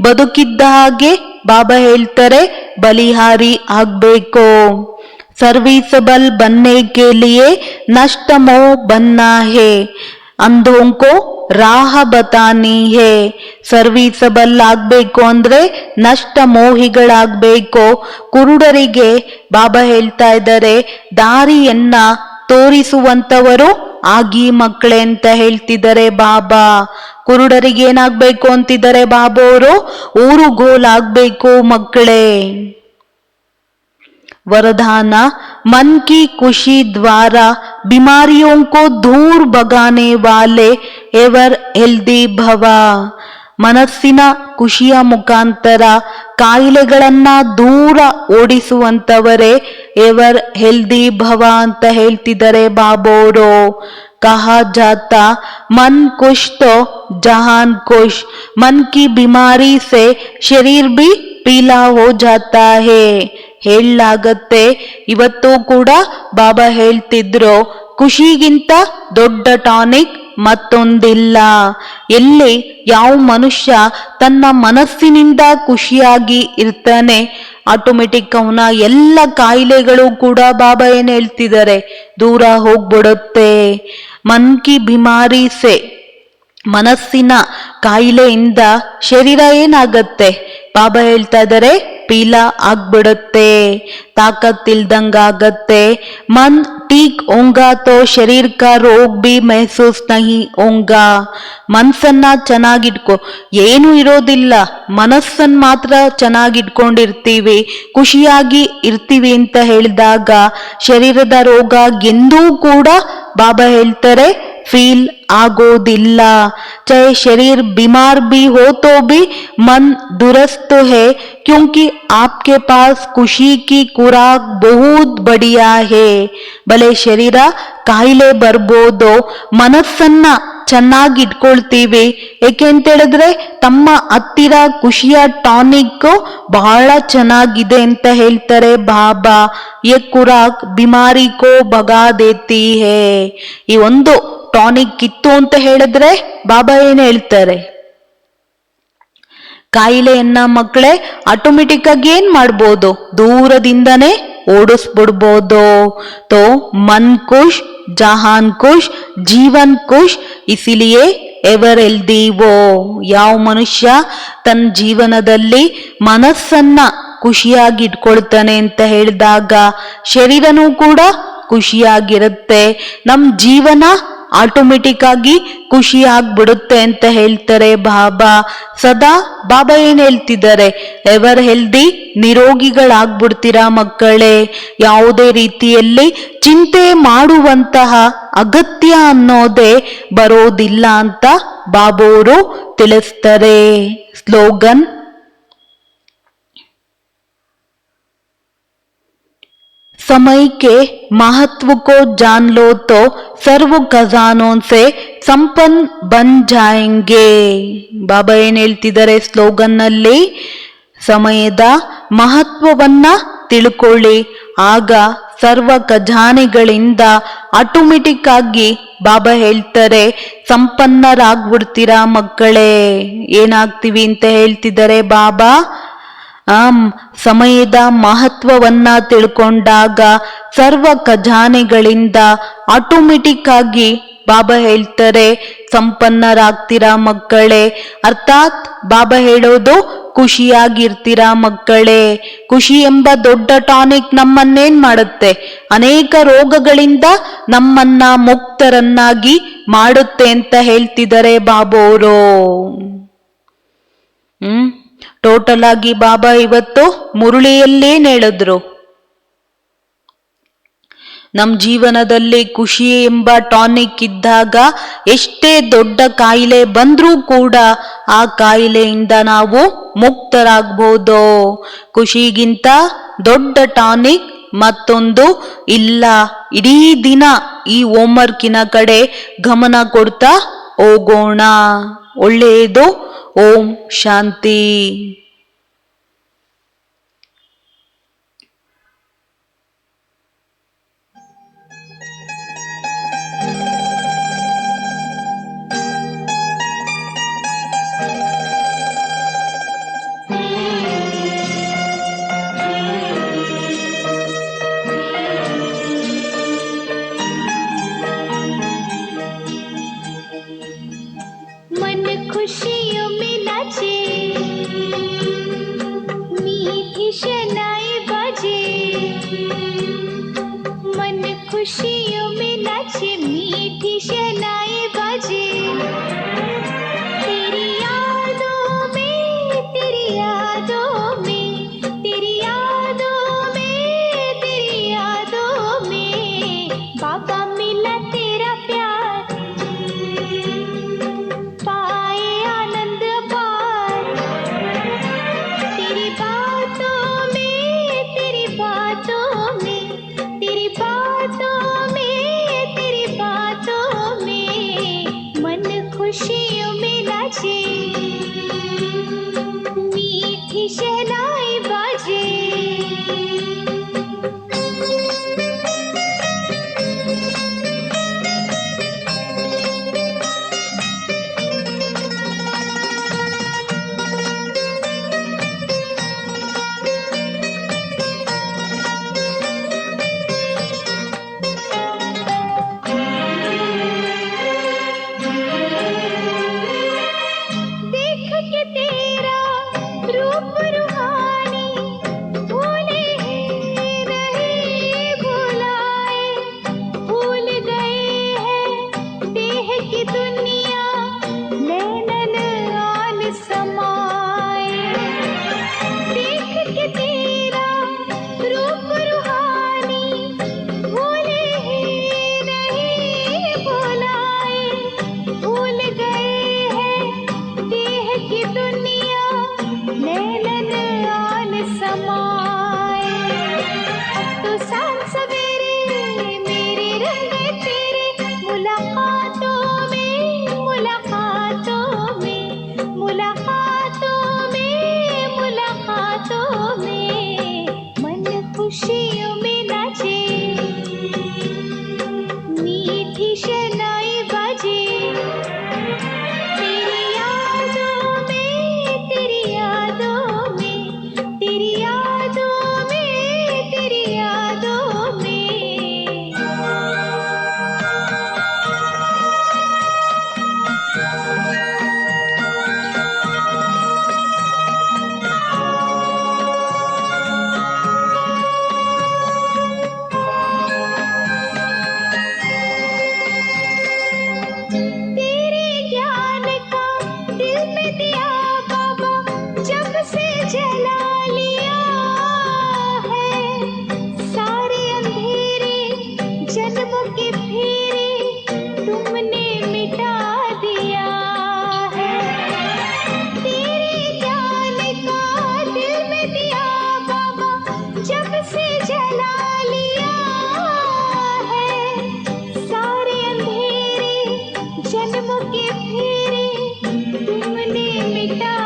ಬದುಕಿದ್ದ ಹಾಗೆ ಬಾಬಾ ಹೇಳ್ತಾರೆ ಬಲಿಹಾರಿ ಆಗ್ಬೇಕು. ಸರ್ವಿಸಬಲ್ ಬನ್ನೆ ಕೆ ಲಿಯೇ ನಷ್ಟ ಮೋ ಬನ್ನ ಹೇ, ಅಂಧೋं को ರಾಹ ಬತಾನಿ ಹೇ. ಸರ್ವಿಸಬಲ್ ಆಗ್ಬೇಕು ಅಂದ್ರೆ ನಷ್ಟ ಮೋಹಿಗಳಾಗ್ಬೇಕು. ಕುರುಡರಿಗೆ ಬಾಬಾ ಹೇಳ್ತಾ ಇದ್ದಾರೆ ದಾರಿಯನ್ನ ತೋರಿಸುವಂತವರು ಆಗಿ ಮಕ್ಕಳೇ ಅಂತ ಹೇಳ್ತಿದ್ದಾರೆ ಬಾಬಾ. ಕುರುಡರಿಗೆ ಏನಾಗ್ಬೇಕು ಅಂತಿದ್ದಾರೆ ಬಾಬಾ ಅವರು? ಊರುಗೋಲಾಗ್ಬೇಕು ಮಕ್ಕಳೇ. वरदान मन की खुशी द्वारा बीमारियों को दूर भगाने वाले एवर हेल्दी भव. ಮನಸ್ಸಿನ ಖುಷಿಯ ಮುಖಾಂತರ ಕಾಯಿಲೆಗಳನ್ನ ದೂರ ಓಡಿಸುವಂತವರೇ ಎವರ್ ಹೆಲ್ದಿ ಭವ ಅಂತ ಹೇಳ್ತಿದ್ದಾರೆ ಬಾಬೋರು. ಕಹಾ ಜಾತಾ ಮನ್ ಖುಷ್ ತೋ ಜಹಾನ್ ಖುಷ್, ಮನ್ ಕಿ ಬಿಮಾರಿ ಸೆ ಶರೀರ್ ಭಿ ಪೀಲಾ ಹೋ ಜಾತಾ ಹೇ. ಹೇಳಲಾಗತ್ತೆ, ಇವತ್ತು ಕೂಡ ಬಾಬಾ ಹೇಳ್ತಿದ್ರು ಖುಷಿಗಿಂತ ದೊಡ್ಡ ಟಾನಿಕ್ ಮತ್ತೊಂದಿಲ್ಲ. ಎಲ್ಲಿ ಯಾವ ಮನುಷ್ಯ ತನ್ನ ಮನಸ್ಸಿನಿಂದ ಖುಷಿಯಾಗಿ ಇರ್ತಾನೆ ಆಟೋಮೆಟಿಕ್ ಅವನ ಎಲ್ಲ ಕಾಯಿಲೆಗಳು ಕೂಡ ಬಾಬಾ ಏನ್ ಹೇಳ್ತಿದ್ದಾರೆ ದೂರ ಹೋಗ್ಬಿಡುತ್ತೆ. ಮನ್ ಕಿ ಬಿಮಾರಿ ಸೆ, ಮನಸ್ಸಿನ ಕಾಯಿಲೆಯಿಂದ ಶರೀರ ಏನಾಗತ್ತೆ? ಬಾಬಾ ಹೇಳ್ತಾ ಇದ್ದಾರೆ, ಪೀಲಾ ಆಗ್ಬಿಡುತ್ತೆ, ತಾಕತ್ತಿಲ್ದಂಗಾಗತ್ತೆ. ಮನ್ ಟೀಕ್ ಹೋಂಗಾ ತೋ ಶರೀರ್ ಕಾ ರೋಗ್ ಬಿ ಮೆಹಸೂಸ್ ನಹಿ ಹೋಂಗಾ. ಮನ್ಸನ್ನ ಚೆನ್ನಾಗಿಟ್ಕೊ, ಏನು ಇರೋದಿಲ್ಲ, ಮನಸ್ಸನ್ನ ಮಾತ್ರ ಚೆನ್ನಾಗಿಟ್ಕೊಂಡಿರ್ತೀವಿ, ಖುಷಿಯಾಗಿ ಇರ್ತೀವಿ ಅಂತ ಹೇಳಿದಾಗ ಶರೀರದ ರೋಗ ಎಂದೂ ಕೂಡ ಬಾಬಾ ಹೇಳ್ತಾರೆ ಫೀಲ್ ಆಗೋದಿಲ್ಲ. चाहे शरीर बीमार भी हो तो भी मन दुरुस्त है, क्योंकि आपके पास खुशी की खुराक बहुत बढ़िया है. ಭಲೆ ಶರೀರ ಕಾಯಿಲೆ ಬರ್ಬೋದು, ಮನಸ್ಸನ್ನ ಚೆನ್ನಾಗಿ ಇಟ್ಕೊಳ್ತೀವಿ. ಏಕೆ ಅಂತ ಹೇಳಿದ್ರೆ ತಮ್ಮ ಹತ್ತಿರ ಖುಷಿಯ ಟಾನಿಕ್ ಬಹಳ ಚೆನ್ನಾಗಿದೆ ಅಂತ ಹೇಳ್ತಾರೆ ಬಾಬಾ. ಯೆ ಖುರಾಕ್ ಬಿಮಾರಿ ಕೋ ಭಗಾ ದೇತಿ ಹೇ. ಈ ಒಂದು ಟಾನಿಕ್ ಇತ್ತು ಅಂತ ಹೇಳಿದ್ರೆ ಬಾಬಾ ಏನ್ ಹೇಳ್ತಾರೆ? ಕಾಯಿಲೆಯನ್ನ ಮಕ್ಕಳೇ ಆಟೋಮೆಟಿಕ್ ಆಗಿ ಏನ್ ಮಾಡ್ಬೋದು? ದೂರದಿಂದನೇ ಓಡಿಸ್ಬಿಡ್ಬೋದು. ತೋ ಮನ್ ಖುಷ್ ಜಹಾನ್ ಖುಷ್ ಜೀವನ್ ಖುಷ್ ಇಸಿಲಿಯೇ ಎವರ್ ಹೆಲ್ದಿ ವೋ. ಯಾವ ಮನುಷ್ಯ ತನ್ನ ಜೀವನದಲ್ಲಿ ಮನಸ್ಸನ್ನ ಖುಷಿಯಾಗಿ ಇಟ್ಕೊಳ್ತಾನೆ ಅಂತ ಹೇಳಿದಾಗ ಶರೀರನೂ ಕೂಡ ಖುಷಿಯಾಗಿರುತ್ತೆ, ನಮ್ ಜೀವನ ಆಟೋಮೆಟಿಕ್ ಆಗಿ ಖುಷಿ ಆಗ್ಬಿಡುತ್ತೆ ಅಂತ ಹೇಳ್ತಾರೆ ಬಾಬಾ. ಸದಾ ಬಾಬಾ ಏನ್ ಹೇಳ್ತಿದ್ದಾರೆ? ಎವರ್ ಹೆಲ್ದಿ, ನಿರೋಗಿಗಳಾಗ್ಬಿಡ್ತೀರಾ ಮಕ್ಕಳೇ. ಯಾವುದೇ ರೀತಿಯಲ್ಲಿ ಚಿಂತೆ ಮಾಡುವಂತಹ ಅಗತ್ಯ ಅನ್ನೋದೇ ಬರೋದಿಲ್ಲ ಅಂತ ಬಾಬೋರು ತಿಳಿಸ್ತಾರೆ. ಸ್ಲೋಗನ್: समय के महत्व को जान लो तो सर्व खजानों से ಸಂಪನ್ ಬನ್ ಜಾಯೆಂಗೆ. ಬಾಬಾ ಏನ್ ಹೇಳ್ತಿದ್ದಾರೆ ಸ್ಲೋಗನ್ ನಲ್ಲಿ? ಸಮಯದ ಮಹತ್ವವನ್ನ ತಿಳ್ಕೊಳ್ಳಿ, ಆಗ ಸರ್ವ ಖಜಾನೆಗಳಿಂದ ಆಟೋಮೆಟಿಕ್ ಆಗಿ ಬಾಬಾ ಹೇಳ್ತಾರೆ ಸಂಪನ್ನರಾಗ್ಬಿಡ್ತೀರಾ ಮಕ್ಕಳೇ. ಏನಾಗ್ತೀವಿ ಅಂತ ಹೇಳ್ತಿದ್ದಾರೆ ಬಾಬಾ? ಸಮಯದ ಮಹತ್ವವನ್ನ ತಿಳ್ಕೊಂಡಾಗ ಸರ್ವ ಖಜಾನೆಗಳಿಂದ ಆಟೋಮೆಟಿಕ್ ಆಗಿ ಬಾಬಾ ಹೇಳ್ತಾರೆ ಸಂಪನ್ನರಾಗ್ತೀರಾ ಮಕ್ಕಳೇ. ಅರ್ಥಾತ್ ಬಾಬಾ ಹೇಳೋದು ಖುಷಿಯಾಗಿರ್ತೀರಾ ಮಕ್ಕಳೇ. ಖುಷಿ ಎಂಬ ದೊಡ್ಡ ಟಾನಿಕ್ ನಮ್ಮನ್ನೇನ್ ಮಾಡುತ್ತೆ? ಅನೇಕ ರೋಗಗಳಿಂದ ನಮ್ಮನ್ನ ಮುಕ್ತರನ್ನಾಗಿ ಮಾಡುತ್ತೆ ಅಂತ ಹೇಳ್ತಿದ್ದಾರೆ ಬಾಬೋರು. ಟೋಟಲ್ ಆಗಿ ಬಾಬಾ ಇವತ್ತು ಮುರುಳಿಯಲ್ಲೇನ್ ಹೇಳಿದ್ರು? ನಮ್ ಜೀವನದಲ್ಲಿ ಖುಷಿ ಎಂಬ ಟಾನಿಕ್ ಇದ್ದಾಗ ಎಷ್ಟೇ ದೊಡ್ಡ ಕಾಯಿಲೆ ಬಂದ್ರೂ ಕೂಡ ಆ ಕಾಯಿಲೆಯಿಂದ ನಾವು ಮುಕ್ತರಾಗ್ಬೋದು. ಖುಷಿಗಿಂತ ದೊಡ್ಡ ಟಾನಿಕ್ ಮತ್ತೊಂದು ಇಲ್ಲ. ಇಡೀ ದಿನ ಈ ಹೋಮ್ವರ್ಕಿನ ಕಡೆ ಗಮನ ಕೊಡ್ತಾ ಹೋಗೋಣ. ಒಳ್ಳೆಯದು. ಓಂ ಶಾಂತಿ. मन खुशियों में नाचे, मीठी शनाई बजे. मन खुशियों में नाचे, मीठी शनाई बजे. तेरी यादों में, तेरी यादों में, तेरी यादों में, तेरी यादों में बाबा मिला तेरा प्यार. पाए आनंद पार तेरी बातों में, तेरी बातों में, तेरी बातों में, तेरी बातों में तेरे ज्ञान का दिल में दिया बाबा जब से जला लिया है सारे अंधेरे जन्मों के फेरे तुमने मिटा दिया है तेरे ज्ञान का दिल में दिया बाबा जब से जला लिया है सारे अंधेरे जन्मों के फेरे तुमने मिटा